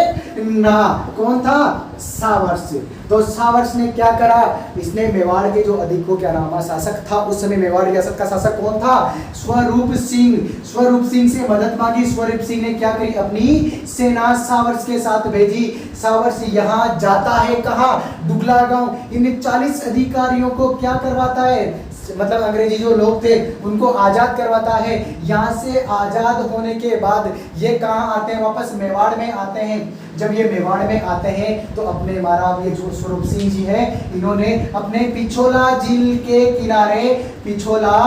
[SPEAKER 1] ना। कौन था? सावर्स। तो सावर्स ने क्या करा? इसने मेवाड़ के जो अधिक क्या नाम शासक था उस समय, मेवाड़ रियासत का शासक कौन था? स्वरूप सिंह। स्वरूप सिंह से मदद मांगी। स्वरूप सिंह ने क्या करी? अपनी सेना सावर्स के साथ भेजी। सावर्स यहाँ जाता है कहाँ? डुगला गांव। इन 40 अधिकारियों को क्या करवाता है? मतलब अंग्रेजी जो लोग थे उनको आजाद करवाता है। यहाँ से आजाद होने के बाद ये कहाँ आते हैं? वापस मेवाड़ में आते हैं। जब ये मेवाड़ में आते हैं तो अपने महाराज ये जो स्वरूप सिंह जी हैं, इन्होंने अपने पिछोला झील के किनारे, पिछोला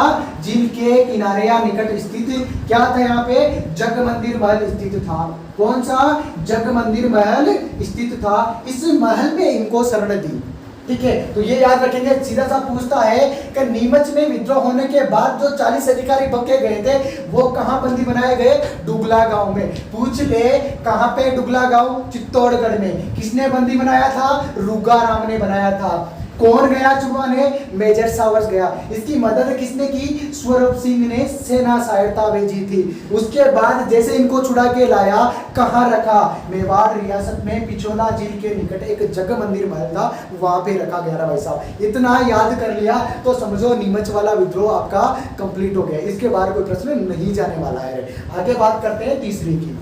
[SPEAKER 1] झील के किनारे या निकट स्थित क्या था? यहाँ पे जगमंदिर महल स्थित था। कौन सा? जगमंदिर महल स्थित था। इस महल में इनको शरण दी। ठीक है, तो ये याद रखेंगे। सीधा सा पूछता है कि नीमच में विद्रोह होने के बाद जो 40 अधिकारी बक्के गए थे वो कहां बंदी बनाए गए? डुगला गांव में। पूछ ले कहां पे? डुगला गांव, चित्तौड़गढ़ में। किसने बंदी बनाया था? रूगाराम ने बनाया था। कौन गया छुड़वाने? मेजर सावर्स गया। इसकी मदद किसने की? स्वरूप सिंह ने सेना सहायता भेजी थी। उसके बाद जैसे इनको छुड़ा के लाया, कहाँ रखा? मेवाड़ रियासत में पिछोला झील के निकट एक जग मंदिर महल था, वहां पे रखा गया भाई साहब। इतना याद कर लिया तो समझो नीमच वाला विद्रोह आपका कंप्लीट हो गया। इसके बाद कोई प्रश्न नहीं जाने वाला है। आगे बात करते हैं तीसरी की।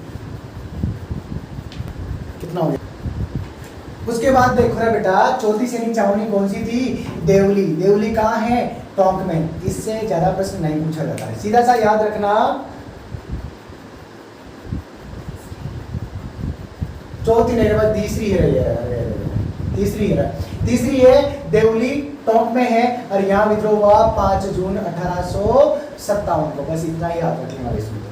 [SPEAKER 1] कितना हो गया? उसके बाद देखो रे बेटा, चौथी सैनिक छावनी कौन सी थी? देवली। देवली कहाँ है? टोंक में। इससे ज्यादा प्रश्न नहीं पूछा जाता है, सीधा सा याद रखना। चौथी नहीं, तीसरी है। तीसरी है देवली, टोंक में है और यहाँ विद्रोह हुआ 5 जून 1857 को। बस इतना ही याद रखने वाले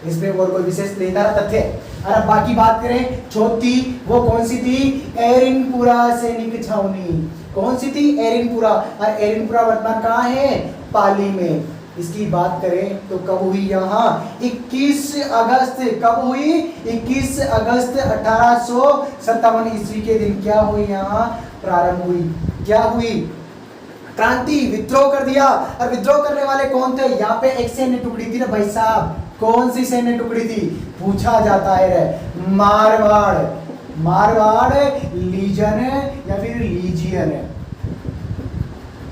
[SPEAKER 1] इसमें और कोई विशेष लेना तथ्य। और बाकी बात करें चौथी, वो कौन सी थी? एरिनपुरा सैनिक छावनी। कौन सी थी? एरिनपुरा। और एरिनपुरा वर्तमान कहाँ है? पाली में। इसकी बात करें तो कब हुई? यहाँ 21 अगस्त। कब हुई? 21 अगस्त 1857 ईस्वी के दिन क्या हुई? यहाँ प्रारंभ हुई। क्या हुई? क्रांति, विद्रोह कर दिया। और विद्रोह करने वाले कौन थे? यहाँ पे एक सैन्य टुकड़ी थी ना भाई साहब। कौन सी सैन्य टुकड़ी थी? पूछा जाता है रे। मारवाड़। मारवाड़ लीजन या फिर लीजियन,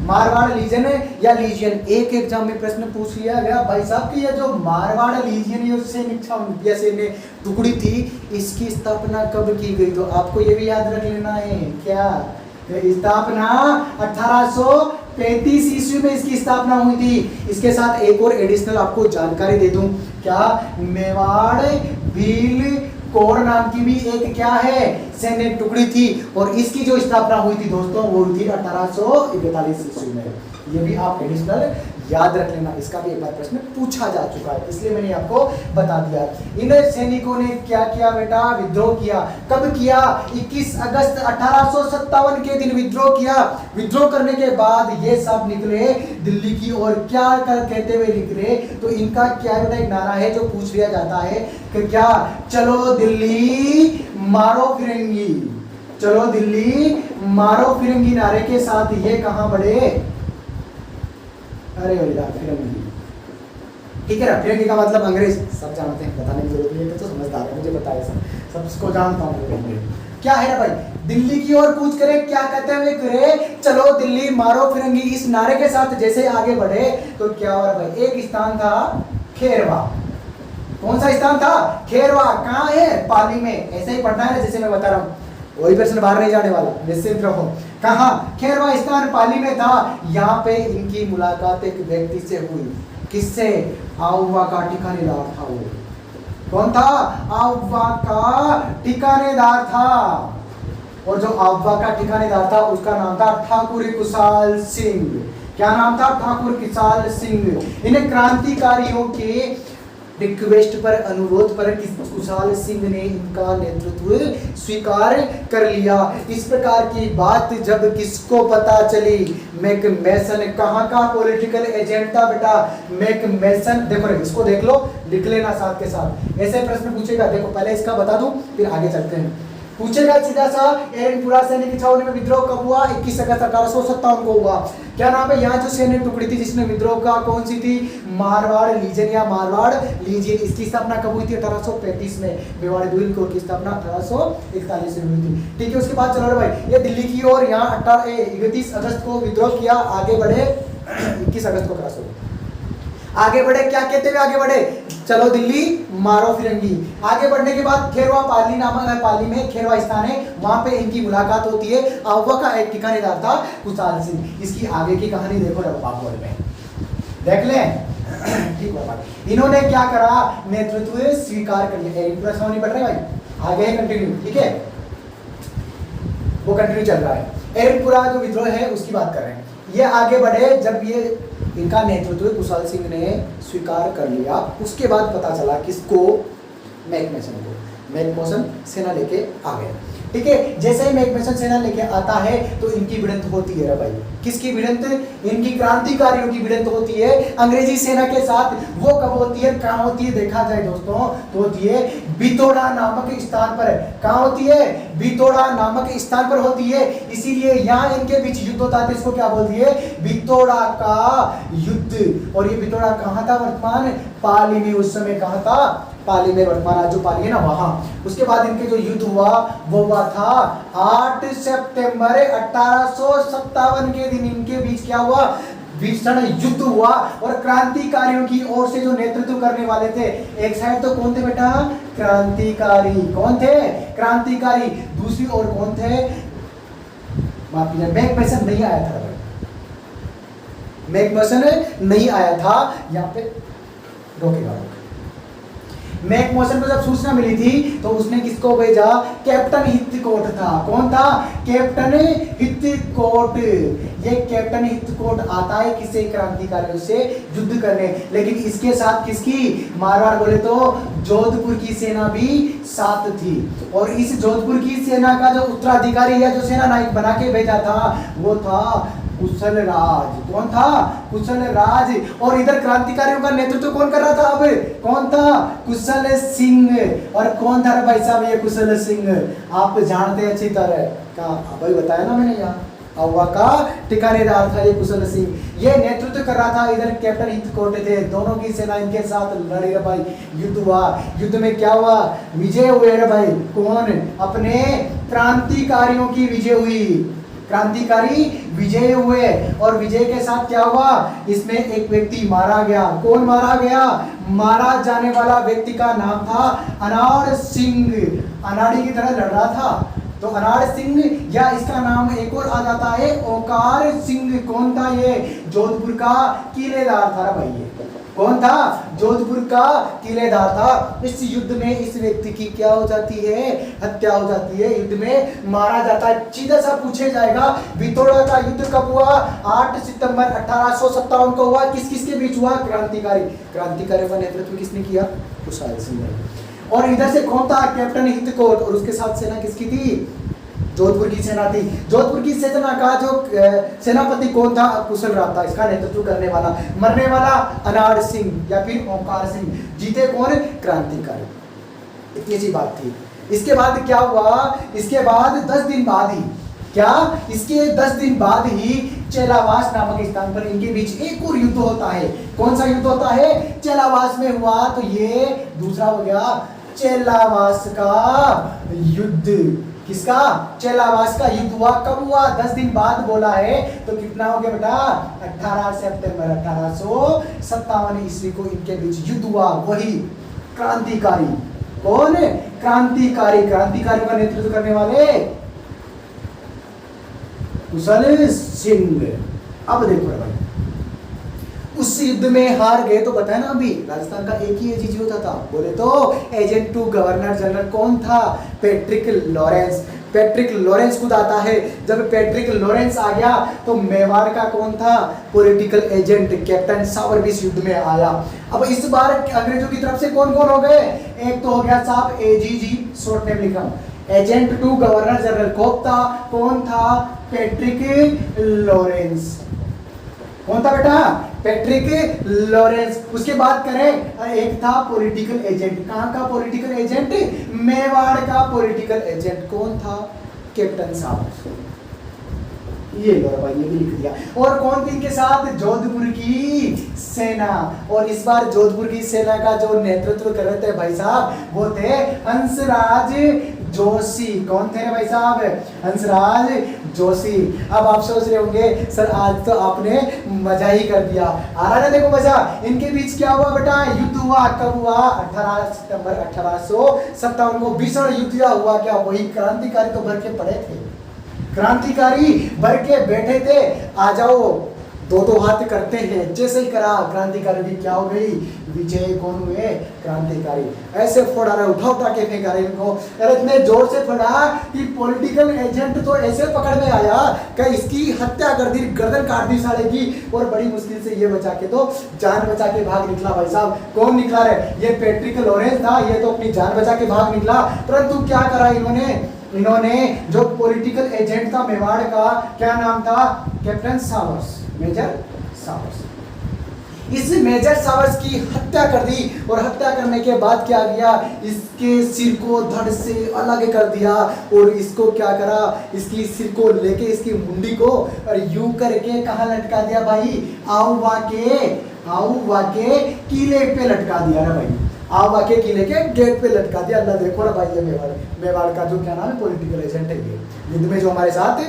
[SPEAKER 1] मारवाड़ लीजन या लीजियन। एक एग्जाम में प्रश्न पूछ लिया गया भाई साहब कि ये जो मारवाड़ लीजियन ये सैन्य टुकड़ी थी, इसकी स्थापना कब की गई? तो आपको ये भी याद रख लेना है क्या, स्थापना 1835 ईस्वी में इसकी स्थापना हुई थी। इसके साथ एक और एडिशनल आपको जानकारी दे दूं, क्या मेवाड़ भील कोर नाम की भी एक क्या है सैन्य टुकड़ी थी, और इसकी जो स्थापना हुई थी दोस्तों वो हुई थी 1841 ईस्वी में। ये भी आप एडिशनल याद रख लेना, इसका भी एक बार प्रश्न पूछा जा चुका है, इसलिए मैंने आपको बता दिया। इन सैनिकों ने क्या किया बेटा, विद्रोह किया। कब किया? 21 अगस्त 1857 के दिन विद्रोह किया। विद्रोह करने के बाद ये सब निकले दिल्ली की ओर, क्या कहते हुए निकले? तो इनका क्या बेटा एक नारा है जो पूछ लिया जाता है कि क्या, चलो दिल्ली मारो फिरंगी, चलो दिल्ली मारो फिरंगी नारे के साथ ये कहां बढ़े? अरे यार फिरंगी, ठीक है ना, फिरंगी का मतलब अंग्रेज, सब जानते हैं, बताने की जरूरत नहीं है, तो समझदार है, मुझे पता है, सबको जानता हूँ। क्या है ना भाई, दिल्ली की ओर कूच करे, क्या कहते हुए करे, चलो दिल्ली मारो फिरंगी, इस नारे के साथ जैसे आगे बढ़े तो क्या हो रहा भाई, एक स्थान था खेरवा। कौन सा स्थान था? खेरवा। कहाँ है? पाली में। ऐसे ही पढ़ना है जैसे मैं बता रहा हूँ, वही प्रश्न बाहर नहीं जाने वाला, निश्चित रहो। कहा? खेरवा स्थान पाली में था। यहाँ पे इनकी मुलाकात एक व्यक्ति से हुई। किससे? आउवा का ठिकानेदार था वो। कौन था? आउवा का ठिकानेदार था। और जो आउवा का ठिकानेदार था उसका नाम था ठाकुर कुशाल सिंह। क्या नाम था? ठाकुर कुशाल सिंह। इन्हें क्रांतिकारियों के रिक्वेस्ट पर, अनुरोध पर कुशाल सिंह ने इनका नेतृत्व स्वीकार कर लिया। इस प्रकार की बात जब किसको पता चली? मैकमेसन। कहाँ का पॉलिटिकल एजेंट था बेटा? मैकमेसन। देखो रे, इसको देख लो, लिख लेना साथ के साथ, ऐसे प्रश्न पूछेगा। देखो पहले इसका बता दूं फिर आगे चलते हैं। पूछेगा सीधा सा, एरनपुरा सैनिक छावनी में विद्रोह कब हुआ? 21 अगस्त 1857 को हुआ। क्या नाम है? यहाँ जो सैन्य टुकड़ी थी जिसने विद्रोह का, कौन सी थी? मारवाड़ लीजन या मारवाड़ लीजियन। इसकी स्थापना कब हुई थी? 1835 में। मेवाड़ भील कोर की स्थापना 1841 में हुई थी। ठीक है, उसके बाद चलो भाई, ये दिल्ली की ओर यहाँ 31 अगस्त को विद्रोह किया। आगे बढ़े, 21 अगस्त को क्रॉस हो, आगे बढ़े, क्या कहते हुए आगे बढ़े? चलो दिल्ली मारो फिरंगी। आगे बढ़ने के बाद खेरवा, पाली नामक है, पाली में खेरवा स्थान है, वहां पे इनकी मुलाकात होती है। आउवा का एक ठिकानेदार था कुशाल सिंह। इसकी आगे की कहानी देखो बागोल में, देख ले। ठीक है भाई, इन्होंने क्या करा? नेतृत्व स्वीकार कर लिया। एक प्रश्न नहीं पढ़ रहे भाई, आगे है कंटिन्यू। ठीक है, वो कंटिन्यू चल रहा है। एरनपुरा जो विद्रोह है उसकी बात कर रहे हैं। ये आगे बढ़े, जब ये इनका नेतृत्व कुशाल सिंह ने स्वीकार कर लिया, उसके बाद पता चला किसको? मैकमेसन को। मैकमेसन सेना लेके आ गए। ठीक है, जैसे ही मैकमेसन सेना लेके आता है तो इनकी भिड़ंत होती है भाई। किसकी भिड़ंत? इनकी क्रांतिकारियों की भिड़ंत होती है अंग्रेजी सेना के साथ। वो कब होती है, कहाँ होती है? देखा जाए दोस्तों तो होती है बितोड़ा नामक स्थान पर। कहाँ होती है? बितोड़ा नामक स्थान पर होती है। इसीलिए यहाँ इनके बीच युद्ध होता है, इसको क्या बोलती है? बितोड़ा का युद्ध। और ये बितोड़ा कहाँ था? वर्तमान पाली में। उस समय कहाँ था? पाली में, वर्तमान आज जो पाली है ना वहां। उसके बाद इनके जो युद्ध हुआ वो हुआ था 8 सितंबर 1857 के दिन। इनके बीच क्या हुआ? भीषण युद्ध हुआ। और क्रांतिकारियों की ओर से जो नेतृत्व करने वाले थे, एक साइड तो कौन थे बेटा? क्रांतिकारी। कौन थे? क्रांतिकारी। दूसरी ओर कौन थे? माफ कीजिए, मैकमेसन नहीं आया था। मैकमेसन नहीं आया था। यहाँ पे रोकेगा। मैकमेसन को जब सूचना मिली थी तो उसने किसको भेजा? कैप्टन हिथकोट था। कौन था? कैप्टन हिथकोट। ये कैप्टन हिथकोट आता है किसे? क्रांतिकारियों से युद्ध करने। लेकिन इसके साथ किसकी? मारवाड़ बोले तो जोधपुर की सेना भी साथ थी। और इस जोधपुर की सेना का जो उत्तराधिकारी या जो सेना नायक बना के भेजा था वो था कुशल राज। कौन था? कुशल राज। और इधर क्रांतिकारियों का नेतृत्व कौन कर रहा था? अब कौन था? कुशल सिंह। और कौन था भाई साहब ये कुशल सिंह? आप जानते हैं अच्छी तरह का, भाई बताया ना मैंने यहाँ। आउवा का ठिकानेदार था ये कुशल सिंह। ये नेतृत्व कर रहा था, इधर कैप्टन हितकोट थे, दोनों की सेना इनके साथ लड़ी रे भाई। युद्ध हुआ, युद्ध में क्या हुआ, विजय हुए रे भाई। कौन, अपने क्रांतिकारियों की विजय हुई, क्रांतिकारी विजय हुए। और विजय के साथ क्या हुआ, इसमें एक व्यक्ति मारा गया। कौन मारा गया, मारा जाने वाला व्यक्ति का नाम था अनाड़ सिंह। अनाड़ी की तरह लड़ रहा था, तो अनाड़ सिंह, या इसका नाम एक और आ जाता है ओकार सिंह। कौन था ये, जोधपुर का किलेदार था भाई। ये कौन था, जोधपुर का किलेदार था। इस युद्ध में इस व्यक्ति की क्या हो जाती है, हत्या हो जाती है, युद्ध में मारा जाता है। सीधा सा पूछे जाएगा वितोड़ा का युद्ध कब हुआ, 8 सितंबर 1857 को हुआ। किस किस के बीच हुआ, क्रांतिकारी का नेतृत्व किसने किया, कुशल सिंह। और इधर से कौन था, कैप्टन हितकोट, और उसके साथ सेना किसकी थी, जोधपुर की सेना थी। जोधपुर की सेना का जो सेनापति कौन था, कुशल राम था, इसका नेतृत्व करने वाला। मरने वाला अनाड़ सिंह या फिर ओंकार सिंह। जीते कौन, क्रांतिकारी। इतनी सी बात थी। इसके बाद क्या हुआ, इसके बाद 10 दिन बाद ही, क्या, इसके 10 दिन बाद ही चेलावास नामक स्थान पर इनके बीच एक और युद्ध होता है। कौन सा युद्ध होता है, चेलावास में हुआ। तो ये दूसरा हो गया चेलावास का युद्ध। किसका, चेलावास का युद्ध हुआ। कब हुआ, 10 दिन बाद बोला है। तो कितना हो गया बेटा, 18 सितंबर 1857 ईस्वी को इनके बीच युद्ध हुआ। वही क्रांतिकारी, कौन, क्रांतिकारी का नेतृत्व करने वाले कुशल सिंह। अब देखो भाई, उस युद्ध में हार गए तो बताया ना, अभी राजस्थान का एक ही एजीजी होता था। बोले तो एजेंट टू गवर्नर जनरल कौन था, पैट्रिक लॉरेंस। पैट्रिक लॉरेंस खुद आता है। जब पैट्रिक लॉरेंस आ गया तो मेवाड़ का कौन था, पॉलिटिकल एजेंट कैप्टन सावर भी इस युद्ध में आया। अब इस बार अंग्रेजों की तरफ से कौन कौन हो गए, एक तो हो गया साहब एजीजी, शॉर्ट नेम लिखा, एजेंट टू गवर्नर जनरल कौन था, पैट्रिक लॉरेंस। कौन था बेटा, पैट्रिक लॉरेंस। उसके बाद करें, एक था पॉलिटिकल एजेंट। कहां का पॉलिटिकल एजेंट, मेवाड़ का पॉलिटिकल एजेंट। कौन था, कैप्टन सावर। ये लो भाई, ये भी लिख दिया। और कौन थी इनके साथ, जोधपुर की सेना। और इस बार जोधपुर की सेना का जो नेतृत्व कर रहे थे भाई साहब, वो थे हंसराज जोशी। कौन थे भाई साहब, हंसराज जोशी। अब आप सोच रहे होंगे सर आज तो आपने मजा ही कर दिया, आ रहा है देखो मजा। इनके बीच क्या हुआ बेटा, युद्ध हुआ। कब हुआ, 18 सितंबर 1857 को भीषण युद्ध हुआ। क्या, वही क्रांतिकारी तो भर के पड़े थे, क्रांतिकारी भर के बैठे थे। आ जाओ, दो हाथ करते हैं, जैसे ही करा क्रांतिकारी की क्या हो गई, विजय। कौन हुए, क्रांतिकारी। ऐसे फोड़ा रहे, उठा के फेंका रहे इनको। अरे इतने जोर से फोड़ा कि पॉलिटिकल एजेंट तो ऐसे पकड़ में आया कि इसकी हत्या कर दी, गर्दन काट दी साले की। और बड़ी मुश्किल से ये बचा के, तो जान बचा के भाग निकला भाई साहब। कौन निकला रे, ये पैट्रिक लॉरेंस था। ये तो अपनी जान बचा के भाग निकला, परंतु क्या करा इन्होंने जो पॉलिटिकल एजेंट था मेवाड़ का, क्या नाम था, कैप्टन सावर्स, मेजर सावर्स। इस मेजर सावर्स की हत्या कर दी। और हत्या करने के बाद क्या किया, इसके सिर को धड़ से अलग कर दिया। और इसको क्या करा, इसकी सिर को लेके इसकी मुंडी को और यूं करके कहाँ लटका दिया भाई, आउवा के किले पे लटका दिया ना भाई। आवा के किले के गेट पे लटका दिया। अल्लाह देखो ना भाई, ये मेवाड़ का जो क्या नाम है, पॉलिटिकल एजेंट है, ये युद्ध में जो हमारे साथ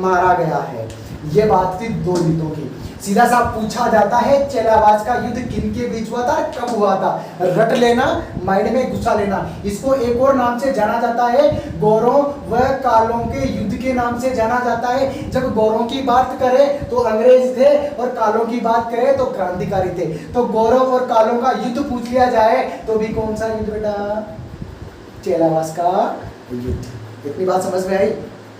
[SPEAKER 1] मारा गया है। ये बात थी 2 युद्धों की। सीधा सा पूछा जाता है चेलावास का युद्ध किन के बीच हुआ था, कब हुआ था। रट लेना, माइंड में घुसा लेना। इसको एक और नाम से जाना जाता है, गौरों व कालों के युद्ध के नाम से जाना जाता है। जब गौरों की बात करें तो अंग्रेज थे, और कालों की बात करें तो क्रांतिकारी थे। तो गौरों और कालों का युद्ध पूछ लिया जाए तो भी कौन सा युद्ध बेटा, चेलावास का युद्ध। इतनी बात समझ में आई,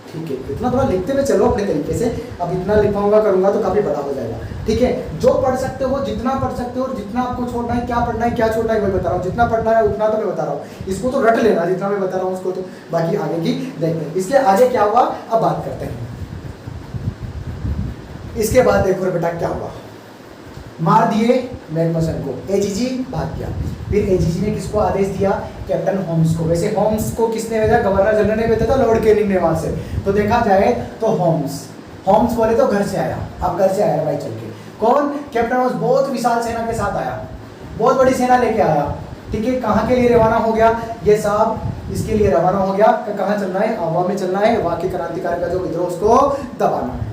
[SPEAKER 1] ठीक है। इतना थोड़ा लिखते हुए चलो अपने तरीके से। अब इतना लिखाऊंगा करूंगा तो काफी बड़ा हो जाएगा, ठीक है। जो पढ़ सकते हो जितना पढ़ सकते हो, और जितना आपको छोड़ना है, क्या पढ़ना है क्या छोड़ना है वही बता रहा हूँ। जितना पढ़ना है उतना तो मैं बता रहा हूँ, इसको तो रट लेना जितना मैं बता रहा हूँ उसको। तो बाकी आगे की देखते हैं, इसके आगे क्या हुआ अब बात करते हैं। इसके बाद देखो बेटा क्या हुआ, मार दिए मैकमसन को, एजीजी भाग गया। फिर एजीजी ने किसको आदेश दिया, कैप्टन होम्स को। वैसे होम्स को किसने भेजा, गवर्नर जनरल ने भेजा था, लॉर्ड कैनिंग ने वहां से। तो देखा जाए तो होम्स होम्स बोले तो घर से आया, अब घर से आया भाई चल के। कौन? कैप्टन होम्स बहुत विशाल सेना के साथ आया, बहुत बड़ी सेना लेके आया, ठीक है। कहाँ के लिए रवाना हो गया ये साहब? इसके लिए रवाना हो गया कहाँ चलना है? आवा में चलना है, वहाँ के क्रांतिकारी का जो विद्रोह उसको दबाना है।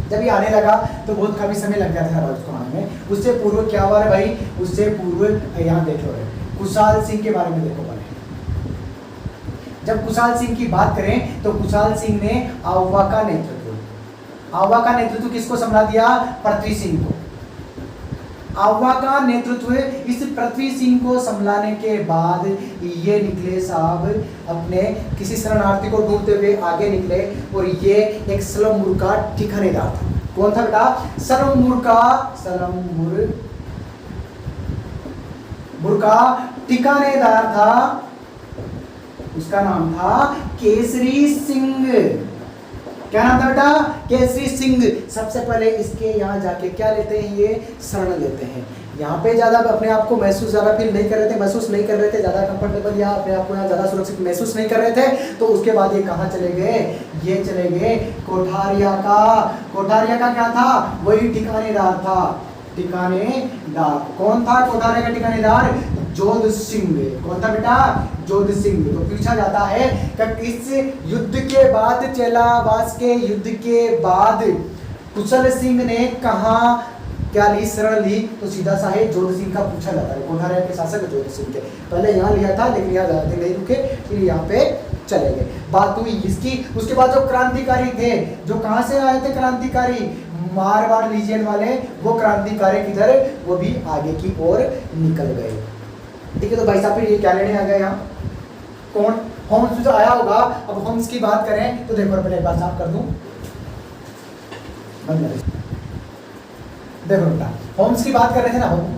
[SPEAKER 1] जब ये आने लगा तो बहुत काफी समय लग गया था उसको आने में। उससे पूर्व क्या हुआ है भाई? उससे पूर्व यहाँ देखो कुशाल सिंह के बारे में देखो पहले। जब कुशाल सिंह की बात करें तो कुशाल सिंह ने आवा का नेतृत्व किसको संभाल दिया? पृथ्वी सिंह को। आवा का नेतृत्व इस पृथ्वी सिंह को संभालने के बाद ये निकले साहब अपने किसी शरणार्थी को ढूंढते हुए आगे निकले, और ये एक सलममुर का ठिकानेदार था। कौन था बेटा? सलममुर का ठिकानेदार था। उसका नाम था केसरी सिंह। क्या नाम था बेटा? केसरी सिंह। सबसे पहले इसके यहाँ जाके क्या लेते हैं? ये शरण लेते हैं। यहाँ पे ज्यादा अपने आप को महसूस ज्यादा फील नहीं कर रहे थे, ज्यादा कंफर्टेबल या अपने आप को यहाँ ज्यादा सुरक्षित महसूस नहीं कर रहे थे। तो उसके बाद ये कहाँ चले गए? ये चले गए कोठारिया का क्या था? वही ठिकानेदार था। ठिकानेदार कौन था? कोठारिया का ठिकानेदार जोध सिंह। कौन था बेटा? जोध सिंह। तो पूछा जाता है कि इस युद्ध के बाद, चेलावास के युद्ध के बाद कुशल सिंह ने कहा क्या ली? शरण ली। तो सीधा सा है जोध सिंह का पूछा जाता है। कोठारिया के शासक जोध सिंह के पहले यहाँ लिया था, लेकिन यहाँ ज्यादा नहीं रुके, फिर यहाँ पे चले गए। बात हुई इसकी। उसके बाद जो क्रांतिकारी थे, जो कहाँ से आए थे क्रांतिकारी? मारवाड़ लीजियन वाले, वो क्रांतिकारी किधर? वो भी आगे की ओर निकल गए। ठीक है। तो भाई साहब फिर ये क्या लेने आ गए यहाँ? कौन? होम्स जो आया होगा। अब होम्स की बात करें तो देखो पहले एक बात साफ कर दूं, देखो बेटा होम्स की बात कर रहे थे ना हम।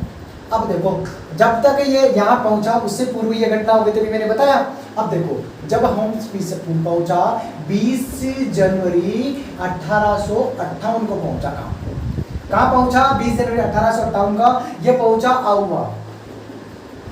[SPEAKER 1] अब देखो जब तक ये यहाँ पहुंचा उससे पूर्व ये घटना हो गई थी, मैंने बताया। अब देखो जब होम्स पहुंचा 20 जनवरी 1858 को पहुंचा। कहाँ पहुंचा? 20 जनवरी 1858 का ये पहुंचा आउवा।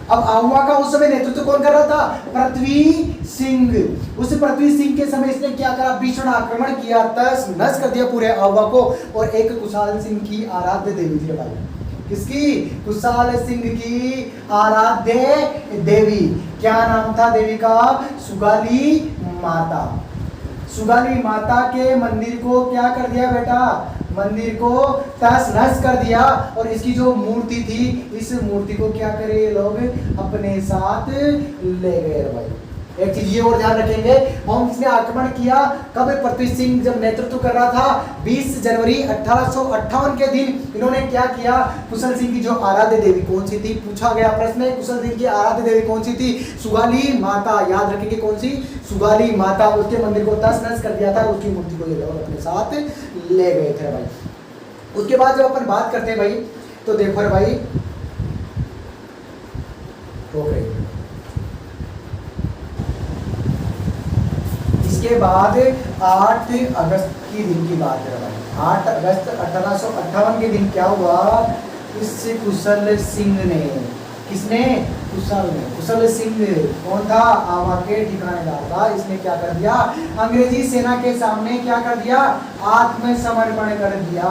[SPEAKER 1] अब आउवा का उस समय नेतृत्व कौन कर रहा था? पृथ्वी सिंह। उस पृथ्वी सिंह के समय इसने क्या करा? भीषण आक्रमण किया, तहस नस कर दिया पूरे आउवा को। और एक कुशाल सिंह की आराध्य देवी थी भाई। किसकी? कुशाल सिंह की आराध्य देवी। क्या नाम था देवी का? सुगाली माता। सुगाली माता के मंदिर को क्या कर दिया बेटा? मंदिर को तहस नहस कर दिया। और इसकी जो मूर्ति थी, इस मूर्ति को क्या करे ये लोग? अपने साथ ले गए भाई। एक चीज ये और ध्यान रखेंगे, होम्स ने आक्रमण किया कब? पृथ्वी सिंह जब नेतृत्व कर रहा था 20 जनवरी 1858 के दिन इन्होंने क्या किया? कुशल सिंह की जो आराध्य देवी कौन सी थी? पूछा गया प्रश्न। कुशल सिंह की आराध्य देवी कौन सी थी? सुगाली माता। याद रखेंगे कौन सी? सुगाली माता। उसके मंदिर को तहस नहस कर दिया था, उसकी मूर्ति को ये लोग अपने साथ ले गए थे भाई। उसके बाद जब अपन बात करते हैं भाई, तो देखो भाई इसके बाद 8 अगस्त की दिन की बात है भाई। 8 अगस्त 1858 के दिन क्या हुआ? इस कुशल सिंह ने, किसने? कुशल सिंह कौन था? आवा के ठिकानेदार था। इसने क्या कर दिया? अंग्रेजी सेना के सामने क्या कर दिया? आत्मसमर्पण कर दिया।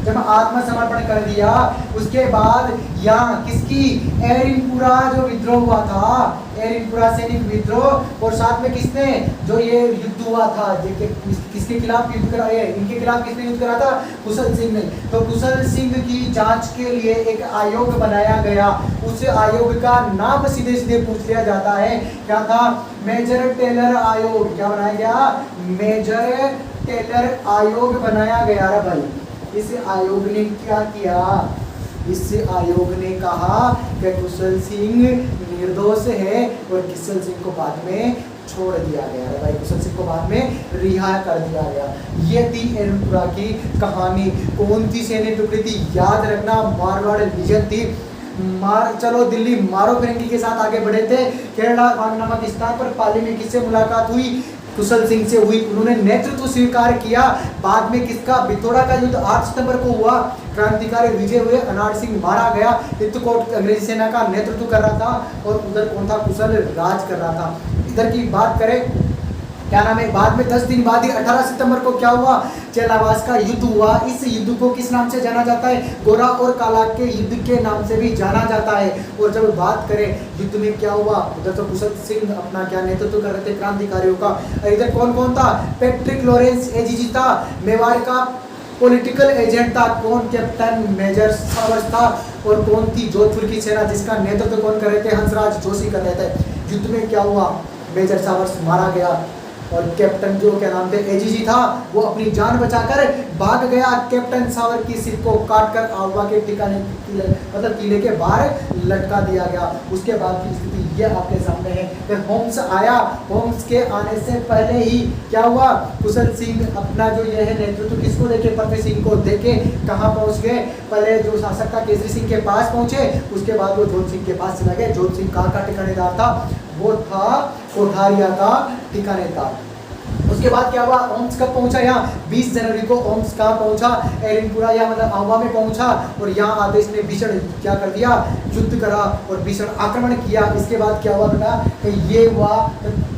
[SPEAKER 1] जब आत्मसमर्पण कर दिया उसके बाद यहाँ किसकी? एरिनपुरा जो विद्रोह हुआ था, एरिनपुरा सैनिक विद्रोह। और साथ में किसने? जो ये युद्ध हुआ था, किसके खिलाफ युद्ध करा? इनके खिलाफ किसने युद्ध करा था? कुशल सिंह ने। तो कुशल सिंह की जांच के लिए एक आयोग बनाया गया। उस आयोग का नाम सीधे सीधे पूछ लिया जाता है, क्या था? मेजर टेलर आयोग। क्या बनाया गया? मेजर टेलर आयोग बनाया गया रे भाई। इस आयोग ने क्या किया? इस आयोग ने कहा कि कुशल सिंह निर्दोष है, और कुशल सिंह को बाद में छोड़ दिया गया है भाई। कुशल सिंह को बाद में रिहा कर दिया गया। ये थी एरिनपुरा की कहानी। कौन सी सैन्य टुकड़ी थी? याद रखना, मारवाड़ लीजियन थी। चलो दिल्ली मारो फिरंगी के साथ आगे बढ़े थे। केरला नामक स्थान पर पाली में किससे मुलाकात हुई? कुशल सिंह से हुई। उन्होंने नेतृत्व स्वीकार किया। बाद में किसका? बिथोड़ा का युद्ध 8 सितंबर को हुआ। क्रांतिकारी विजय हुए, अनार सिंह मारा गया। चित्रकूट अंग्रेजी सेना का नेतृत्व कर रहा था, और उधर कौन था? कुशल राज कर रहा था। इधर की बात करें क्या नाम है, बाद में 10 दिन बाद ही 18 सितंबर को क्या हुआ, चेलावास का युद्ध हुआ। इस युद्ध को किस नाम से जाना जाता है, गोरा और काला के युद्ध के नाम से भी जाना जाता है। और जब बात करें युद्ध में क्या हुआ, उधर तो कुशल सिंह अपना क्या नेतृत्व कर रहे थे क्रांतिकारियों का, इधर कौन कौन था, पैट्रिक लॉरेंस एजीजी था, मेवाड़ का पॉलिटिकल एजेंट था, कौन, कैप्टन मेजर सावर्स था, और कौन थी जोधपुर की सेना जिसका नेतृत्व कौन कर रहे थे, हंसराज जोशी कर रहे थे। युद्ध में क्या हुआ, मेजर सावर्स मारा गया और कैप्टन जो क्या नाम थे एजीजी था वो अपनी जान बचाकर भाग गया। कैप्टन सावर की सिर को काटकर आवा के ठिकाने मतलब किले के बाहर लटका दिया गया। उसके बाद की स्थिति ये आपके सामने है। फिर होम्स आया, होम्स के आने से पहले ही क्या हुआ, कुशल सिंह अपना जो ये है नेतृत्व किसको देके, पृथ्वी सिंह को देके कहाँ पहुंच गए, पहले जो शासक था केसरी सिंह के पास पहुंचे, उसके बाद वो जोध सिंह के पास चला गए। जोध सिंह कहाँ का ठिकानेदार था, वो था कोठारिया का ठिकानेदार। उसके बाद क्या हुआ, ओम्स कब पहुंचा, यहाँ 20 जनवरी को ओम्स कहाँ पहुंचा, एरिनपुरा या मतलब आवा में पहुंचा। और यहाँ आते इसने भीषण क्या कर दिया, युद्ध करा और भीषण आक्रमण किया। इसके बाद क्या हुआ बेटा, ये हुआ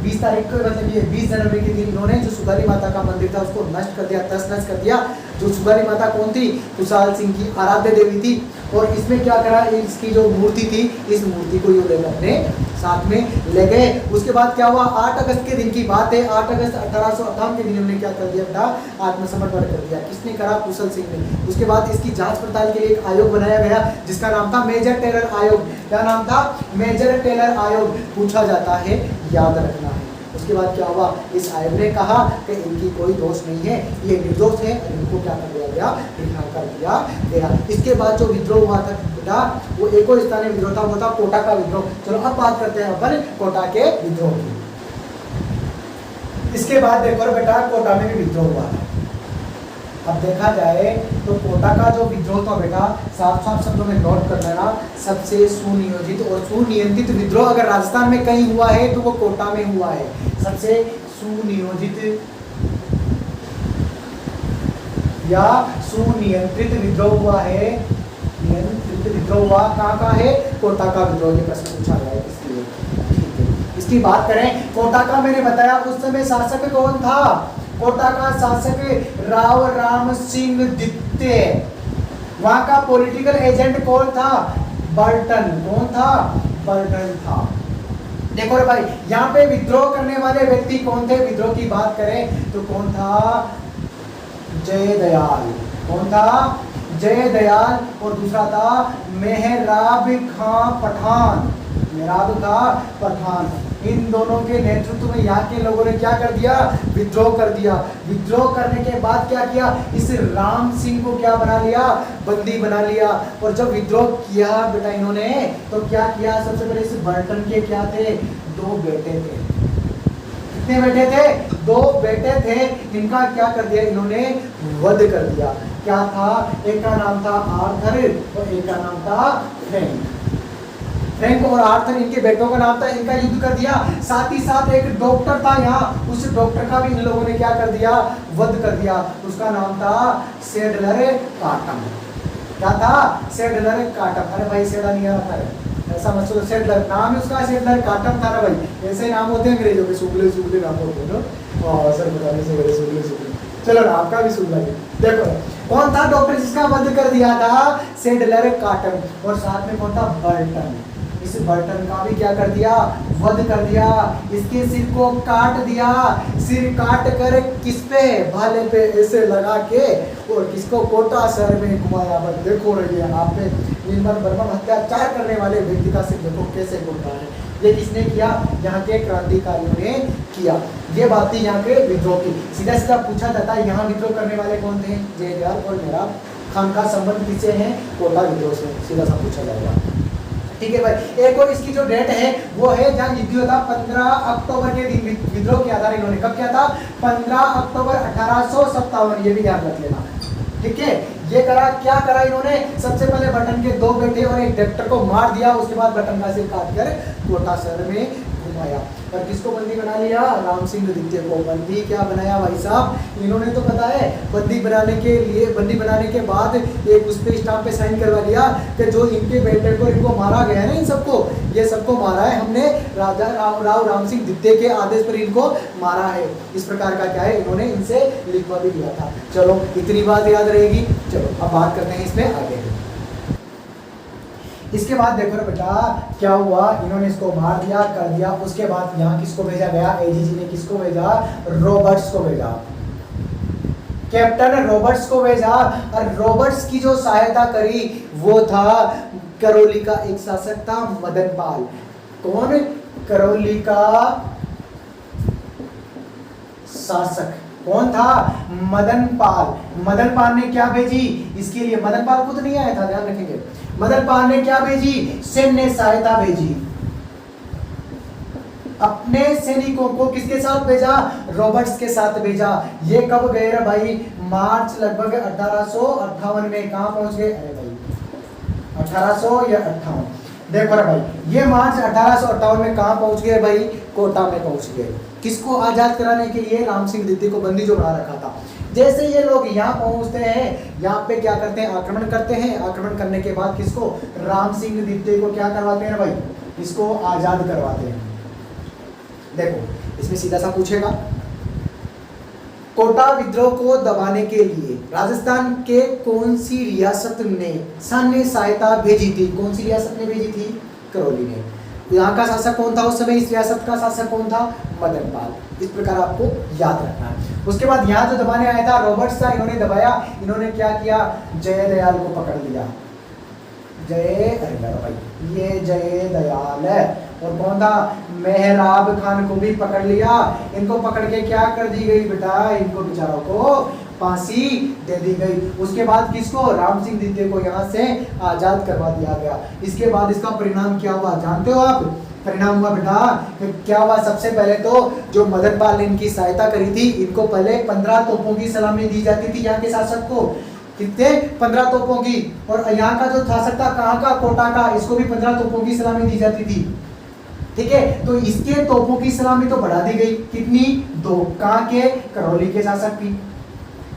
[SPEAKER 1] 20 तारीख को, मतलब ये 20 जनवरी के दिन इन्होंने जो सुगाली माता का मंदिर था उसको नष्ट कर दिया, तहस नष्ट कर दिया। जो सुगाली माता कौन थी, कुशाल सिंह की आराध्य देवी थी। और इसमें क्या करा, इसकी जो मूर्ति थी, इस मूर्ति को ये अपने साथ में ले गए। उसके बाद क्या हुआ, 8 अगस्त के दिन की बात है, 8 अगस्त 1858 के दिन उन्होंने क्या कर दिया बेटा, आत्मसमर्पण कर दिया। किसने करा, कुशल सिंह ने। उसके बाद इसकी जांच पड़ताल के लिए एक आयोग बनाया गया जिसका नाम था मेजर टेलर आयोग। क्या नाम था, मेजर टेलर आयोग। पूछा जाता है, याद रखना है। उसके बाद क्या हुआ, इस आयोग ने कहा कि इनकी कोई दोष नहीं है, ये निर्दोष है, इनको क्या कर दिया गया, रिहा कर दिया गया। इसके बाद जो विद्रोह हुआ था बेटा, वो एक और स्थानीय विद्रोह था, वो था कोटा का विद्रोह। चलो अब बात करते हैं अपन कोटा के विद्रोह की। इसके बाद देखो बेटा, कोटा में भी विद्रोह हुआ था। अब देखा जाए तो कोटा का जो विद्रोह था बेटा, साफ साफ शब्दों में नोट कर लेना, सबसे सुनियोजित और सुनियंत्रित विद्रोह अगर राजस्थान में कहीं हुआ है तो वो कोटा में हुआ है। सबसे सुनियोजित या सुनियंत्रित विद्रोह हुआ है, नियंत्रित विद्रोह हुआ कहाँ का है, कोटा का विद्रोह। ये प्रश्न पूछा गया है इसलिए, ठीक है। इसकी बात करें कोटा का, मैंने बताया उस समय शासक कौन था, कोटा का शासक राव राम सिंह द्वितीय। वहां का पॉलिटिकल एजेंट कौन था, बर्टन। कौन था, बर्टन था। देखो रे भाई, यहाँ पे विद्रोह करने वाले व्यक्ति कौन थे, विद्रोह की बात करें तो कौन था, जयदयाल। कौन था, जयदयाल। और दूसरा था मेहराब खां पठान, मेहराब खां पठान। इन दोनों के नेतृत्व में यहाँ के लोगों ने क्या कर दिया, विद्रोह कर दिया। विद्रोह करने के बाद क्या किया, इस राम सिंह को क्या बना लिया, बंदी बना लिया। और जब विद्रोह किया बेटा इन्होंने, तो क्या किया, सबसे पहले इस बर्टन के क्या थे, 2 बेटे थे। कितने बेटे थे, 2 बेटे थे। इनका क्या कर दिया इन्होंने, वध कर दिया। क्या था, एक का नाम था आर्थर और एक का नाम था फ्रैंक। फ्रैंक और आर्थर इनके बेटों का नाम था, इनका युद्ध कर दिया। साथ ही साथ एक डॉक्टर था यहाँ, उस डॉक्टर का भी इन लोगों ने क्या कर दिया, वध कर दिया। उसका नाम था सेडलर काटम। क्या था, सेडलर काटम। अरे भाई सेडा नहीं आ रहा है, ऐसा मत सोचो, सेडलर नाम है उसका, सेडलर काटम था ना भाई। ऐसे नाम होते हैं अंग्रेजों के, सुगले सुगले नाम होते हैं ना, सर बताने से बड़े सुगले सुगले। चलो ना, आपका भी सुगला है। देखो कौन था डॉक्टर जिसका वध कर दिया था, सेडलर काटम। और साथ में कौन था, बर्टन। इस बर्टन का भी क्या कर दिया, वध कर दिया। इसके सिर को काट दिया। सिर काट कर किस पे, भाले पे ऐसे लगा के, और किसको, कोटा शहर में घुमाया। बस देखो रही है आप पे, निर्मल बर्मन अत्याचार करने वाले व्यक्ति का सिर देखो कैसे घूमता है। ये किसने किया, यहाँ के क्रांतिकारियों ने किया। ये बात थी यहाँ के विद्रोह की। सीधा सीधा पूछा जाता है, यहाँ विद्रोह करने वाले कौन थे, जयदयाल और मेहराब खान का संबंध किससे है, कोटा विद्रोह से। सीधा सा पूछा जाएगा, ठीक है भाई। एक और इसकी जो डेट है वो है जहाँ युद्ध हुआ था, 15 अक्टूबर के दिन विद्रोह किया था इन्होंने। कब किया था, 15 अक्टूबर 1857। ये भी याद रख लेना, ठीक है। ये करा, क्या करा इन्होंने, सबसे पहले बटन के 2 बेटे और एक डॉक्टर को मार दिया। उसके बाद बटन का सिर काट कर कोटा शहर में घुमाया। और किसको बंदी बना लिया, राम सिंह द्वितीय को। बंदी क्या बनाया भाई साहब, इन्होंने तो पता है बंदी बनाने के लिए, बंदी बनाने के बाद एक उस पे स्टाम्प पे साइन करवा लिया कि जो इनके बेटे को, इनको मारा गया है ना, इन सबको, ये सबको मारा है हमने, राजा राव राम सिंह द्वितीय के आदेश पर इनको मारा है। इस प्रकार का क्या है, इन्होंने इनसे लिखवा भी दिया था। चलो इतनी बात याद रहेगी। चलो अब बात करते हैं इसमें आगे। इसके बाद देखो ना बेटा क्या हुआ, इन्होंने इसको मार दिया, कर दिया। उसके बाद यहाँ किसको भेजा गया, एजीजी ने किसको भेजा, रॉबर्ट्स को भेजा, कैप्टन रॉबर्ट्स को भेजा। और रॉबर्ट्स की जो सहायता करी वो था करौली का एक शासक था मदन पाल। कौन, करौली का शासक कौन था, मदन पाल। मदन पाल ने क्या भेजी इसके लिए, मदन पाल खुद नहीं आया था, ध्यान रखेंगे। मदन पाल ने क्या भेजी, सैन्य सहायता भेजी, अपने सैनिकों को किसके साथ भेजा, रॉबर्ट्स के साथ भेजा। ये कब गए रे भाई, मार्च लगभग 1858 में। कहां पहुंच गए, अरे भाई 1800 या 58, देखो रे भाई ये मार्च 1858 में कहां पहुंच गए भाई, कोटा में पहुंच गए। किसको आजाद कराने के लिए, राम सिंह द्वितीय को बंदी जो बना रखा था। जैसे ये लोग यहाँ पहुंचते हैं, यहाँ पे क्या करते हैं, आक्रमण करते हैं। आक्रमण करने के बाद किसको, राम सिंह द्वितीय को क्या करवाते हैं भाई, इसको आजाद करवाते हैं। देखो इसमें सीधा सा पूछेगा, कोटा विद्रोह को दबाने के लिए राजस्थान के कौन सी रियासत ने सैन्य सहायता भेजी थी, कौन सी रियासत ने भेजी थी, करौली ने। यहाँ का शासक कौन था उस समय, इस रियासत का शासक कौन था, मदन पाल। इस प्रकार आपको याद रखना है। उसके बाद यहाँ जो दबाने आया था रॉबर्ट्स था, इन्होंने दबाया। इन्होंने क्या किया, जयदयाल को पकड़ लिया। भाई ये जयदयाल है। और कौन था, मेहराब खान को भी पकड़ लिया। इनको पकड़ के क्या कर दी गई बेटा, इनको बेचारों को फांसी दे दी गई। उसके बाद किसको, राम सिंह द्वितीय को यहाँ से आजाद करवा दिया गया। इसके बाद इसका परिणाम क्या हुआ जानते हो आप, परिणाम हुआ बेटा क्या हुआ, सबसे पहले तो जो मदन पाल ने इनकी सहायता करी थी, इनको पहले 15 तोपों की सलामी दी जाती थी यहाँ के शासक को। कितने, 15 तोपों की। और यहाँ का जो शासक था कहाँ का, कोटा का, इसको भी 15 तोपों की सलामी दी जाती थी। ठीक है, तो इसके तोपों की सलामी तो बढ़ा दी गई, कितनी, 2। कहाँ के, करौली के शासक की।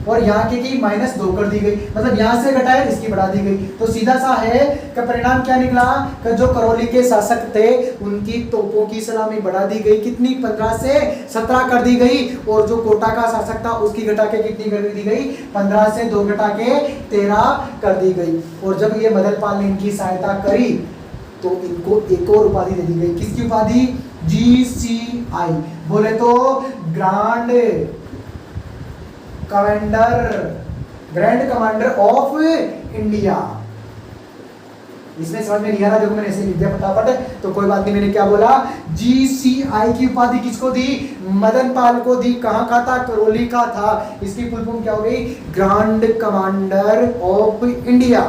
[SPEAKER 1] और यहाँ के की -2 कर दी गई, मतलब यहाँ से घटाए इसकी बढ़ा दी गई। तो सीधा सा है कि परिणाम क्या निकला कि जो करौली के शासक थे उनकी तोपों की सलामी बढ़ा दी गई, कितनी, 15 से 17 कर दी गई। और जो कोटा का शासक था उसकी घटा के कितनी कर दी गई, 15 से 2 घटा के 13 कर दी गई। और जब ये मदन पाल ने इनकी सहायता करी तो इनको एक और उपाधि दे दी गई, किसकी उपाधि, GCI, बोले तो ग्रांड कमांडर ऑफ इंडिया। इसमें समझ में नहीं आ रहा, देखो मैंने ऐसे लिख दिया फटाफट, तो कोई बात नहीं। मैंने क्या बोला, GCI की उपाधि किसको दी, मदन पाल को दी। कहाँ का था, करौली का था। इसकी फुल फॉर्म क्या हो गई, ग्रांड कमांडर ऑफ इंडिया।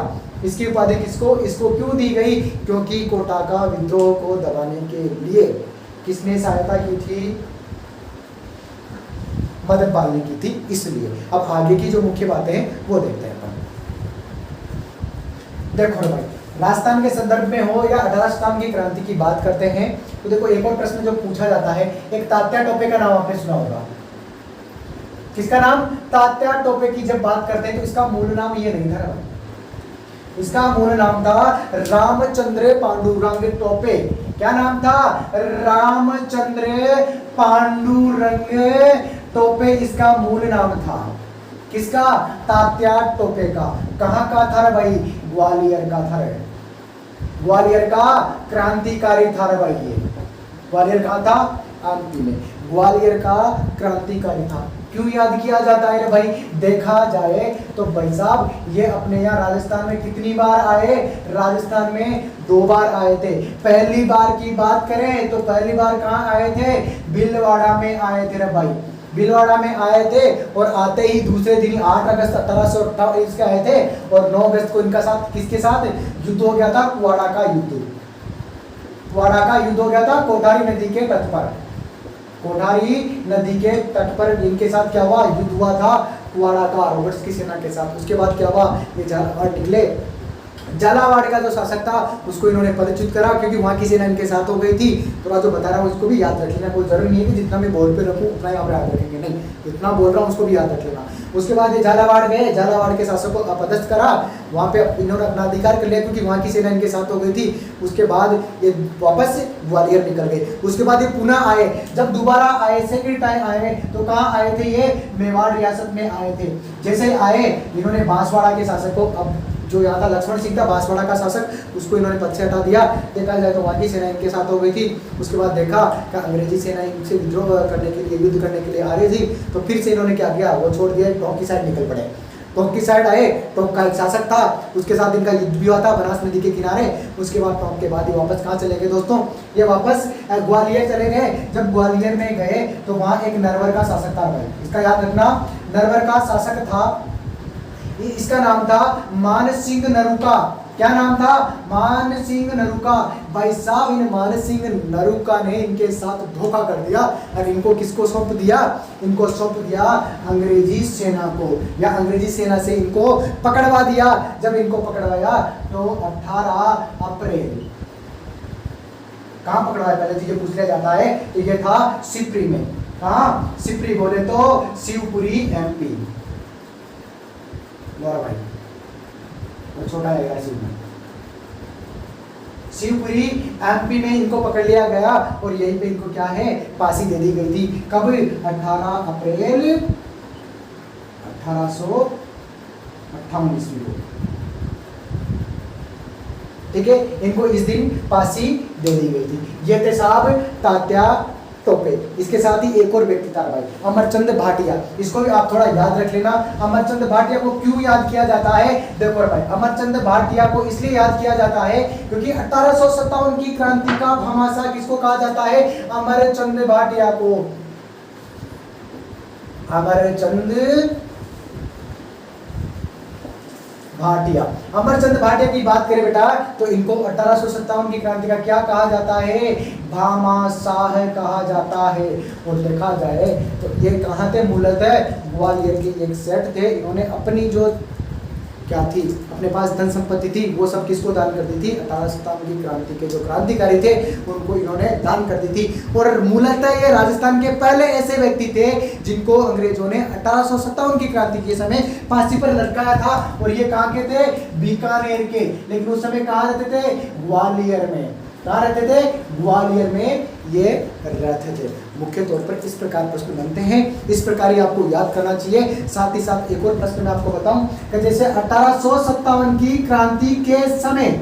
[SPEAKER 1] इसकी उपाधि किसको, इसको क्यों दी गई, क्योंकि कोटा का विद्रोह को दबाने के लिए किसने सहायता की थी, मदन पाल ने की थी, इसलिए। अब आगे की जो मुख्य बातें हैं वो देखते हैं अपन। देखो भाई राजस्थान के संदर्भ में हो या 18 सितंबर की क्रांति की बात करते हैं तो देखो एक और प्रश्न जो पूछा जाता है, एक तात्या टोपे का नाम आपने सुना होगा। किसका नाम, तात्या टोपे की जब बात करते हैं तो इसका मूल नाम ये नहीं था, इसका मूल नाम था रामचंद्र पांडुरंग टोपे। क्या नाम था, रामचंद्र पांडुरंग टोपे इसका मूल नाम था। किसका, तात्या टोपे का। कहाँ का था रे भाई, ग्वालियर का था रे, ग्वालियर का क्रांतिकारी था रे भाई। ये ग्वालियर कहाँ था, एमपी में, ग्वालियर का क्रांतिकारी था। क्यों याद किया जाता है रे भाई, देखा जाए तो भाई साहब ये अपने यहाँ राजस्थान में कितनी बार आए, राजस्थान में 2 बार आए थे। पहली बार की बात करें तो पहली बार कहाँ आए थे, भीलवाड़ा में आए थे रे भाई, भीलवाड़ा में आए थे। और आते ही दूसरे दिन 8 अगस्त 1828 के आए थे और 9 अगस्त को इनका साथ किसके साथ युद्ध हो गया था, कुवाड़ा का युद्ध। कुवाड़ा का युद्ध हो गया था कोठारी नदी के तट पर, कोठारी नदी के तट पर इनके साथ क्या हुआ, युद्ध हुआ था कुवाड़ा का रॉबर्ट्स की सेना के साथ। उसके बाद क्या हुआ, ये 4 निकले झालावाड़ का जो शासक था उसको इन्होंने पदच्युत करा, क्योंकि वहाँ की सेना इनके साथ हो गई थी। थोड़ा जो बता रहा हूँ उसको भी याद रख लेना, कोई जरूरी नहीं है कि जितना मैं बोर्ड पे रखूँ उतना ही आप याद रखेंगे, नहीं, इतना बोल रहा हूँ उसको भी याद रख लेना। उसके बाद ये झालावाड़ गए, झालावाड़ के शासक को अपदस्थ करा, वहाँ पे इन्होंने अपना अधिकार कर लिया क्योंकि वहाँ की सेना इनके साथ हो गई थी। उसके बाद ये वापस ग्वालियर निकल गए। उसके बाद ये पुनः आए, जब दोबारा आए सेकंड टाइम आए तो कहाँ आए थे, ये मेवाड़ रियासत में आए थे। जैसे आए इन्होंने बांसवाड़ा के शासक को, अब जो यहाँ था लक्ष्मण सिंह था बांसवाड़ा का शासक, उसको इन्होंने पद से हटा दिया। देखा जाए तो वहाँ की सेना इनके साथ हो गई थी। उसके बाद देखा कि अंग्रेजी सेना इनसे विद्रोह करने के लिए, युद्ध करने के लिए आ रही थी, तो फिर से इन्होंने क्या किया, वो छोड़ दिया, टोंक की साइड निकल पड़े। टोंक की साइड आए, टोंक का एक शासक था, उसके साथ इनका युद्ध भी हुआ था बनास नदी के किनारे। उसके बाद टोंक के बाद ये वापस कहाँ चले गए दोस्तों, ये वापस ग्वालियर चले गए। जब ग्वालियर में गए तो वहाँ एक नरवर का शासक था, भाई इसका याद रखना, नरवर का शासक था, इसका नाम था मान सिंह नरूका। क्या नाम था, मान सिंह नरूका। भाई साहब इन मान सिंह नरूका ने इनके साथ धोखा कर दिया और इनको किसको सौंप दिया, इनको सौंप दिया अंग्रेजी सेना को, या अंग्रेजी सेना से इनको पकड़वा दिया। जब इनको पकड़वाया तो 18 अप्रैल, कहाँ पकड़वाया पहले चीजें पूछ लिया जाता है, तो ये था सिपरी में। कहाँ, सिपरी बोले तो शिवपुरी MP, भाई वो छोटा है शिवपुरी MP में इनको पकड़ लिया गया और यहीं पे इनको क्या है, फांसी दे दी गई थी। कब, 18 अप्रैल 1858 ईस्वी को, ठीक है, इनको इस दिन फांसी दे दी गई थी। ये थे साहब तात्या टोपे। इसके साथ ही एक और व्यक्ति था भाई, अमरचंद भाटिया, इसको भी आप थोड़ा याद रख लेना। अमरचंद भाटिया को क्यों याद किया जाता है, देखो भाई अमरचंद भाटिया को इसलिए याद किया जाता है क्योंकि 1857 की क्रांति का भामाशाह किसको कहा जाता है, अमरचंद भाटिया को। अमरचंद भाटिया, अमरचंद भाटिया की बात करें बेटा तो इनको 1857 की क्रांति का क्या कहा जाता है, भामाशाह कहा जाता है। और देखा जाए तो ये कहाँ थे, मूलतः ग्वालियर के एक सेठ थे। इन्होंने अपनी जो क्या थी, अपने पास धन संपत्ति थी, वो सब किसको दान कर दी थी, 1857 की क्रांति के जो क्रांतिकारी थे उनको इन्होंने दान कर दी थी। और मूलतः ये राजस्थान के पहले ऐसे व्यक्ति थे जिनको अंग्रेजों ने 1857 की क्रांति के समय फांसी पर लटकाया था। और ये कहाँ के थे, बीकानेर के, लेकिन उस समय कहाँ रहते थे, ग्वालियर में। कहाँ रहते थे, ग्वालियर में ये रहते थे। मुख्य तौर पर इस प्रकार प्रश्न बनते हैं, इस प्रकार ही आपको याद करना चाहिए। साथ ही साथ एक और प्रश्न मैं आपको बताऊं कि जैसे 1857 की क्रांति के समय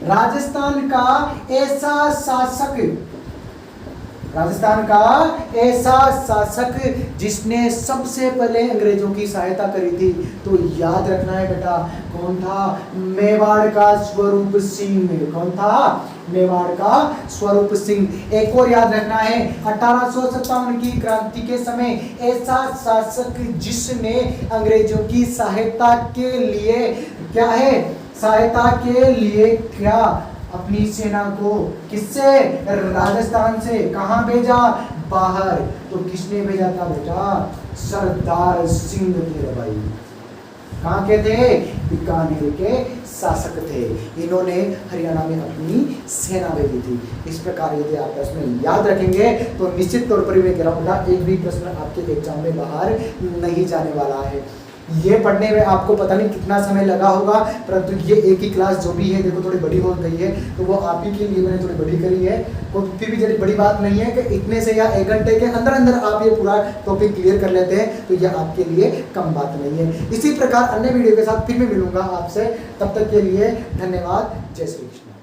[SPEAKER 1] राजस्थान का ऐसा शासक जिसने सबसे पहले अंग्रेजों की सहायता करी थी, तो याद रखना है बेटा, कौन था, मेवाड़ का स्वरूप सिंह। कौन था, मेवाड़ का स्वरूप सिंह। एक और याद रखना है, 1857 की क्रांति के समय ऐसा शासक जिसने अंग्रेजों की सहायता के लिए क्या है, सहायता के लिए क्या, अपनी सेना को किससे, राजस्थान से कहां भेजा, बाहर। तो किसने भेजा था बेटा, सरदार सिंह थे भाई। कहाँ के थे, बीकानेर के शासक थे। इन्होंने हरियाणा में अपनी सेना भेजी थी। इस प्रकार यदि आप प्रश्न याद रखेंगे तो निश्चित तौर पर मैं कह रहा हूँ एक भी प्रश्न आपके एग्जाम में बाहर नहीं जाने वाला है। ये पढ़ने में आपको पता नहीं कितना समय लगा होगा, परंतु ये एक ही क्लास जो भी है देखो थोड़ी बड़ी हो गई है, तो वो आप ही के लिए मैंने थोड़ी बड़ी करी है। कोई फिर भी जल्दी बड़ी बात नहीं है कि इतने से या 1 घंटे के अंदर अंदर आप ये पूरा टॉपिक क्लियर कर लेते हैं, तो यह आपके लिए कम बात नहीं है। इसी प्रकार अन्य वीडियो के साथ फिर मैं मिलूंगा आपसे, तब तक के लिए धन्यवाद। जय श्री कृष्ण।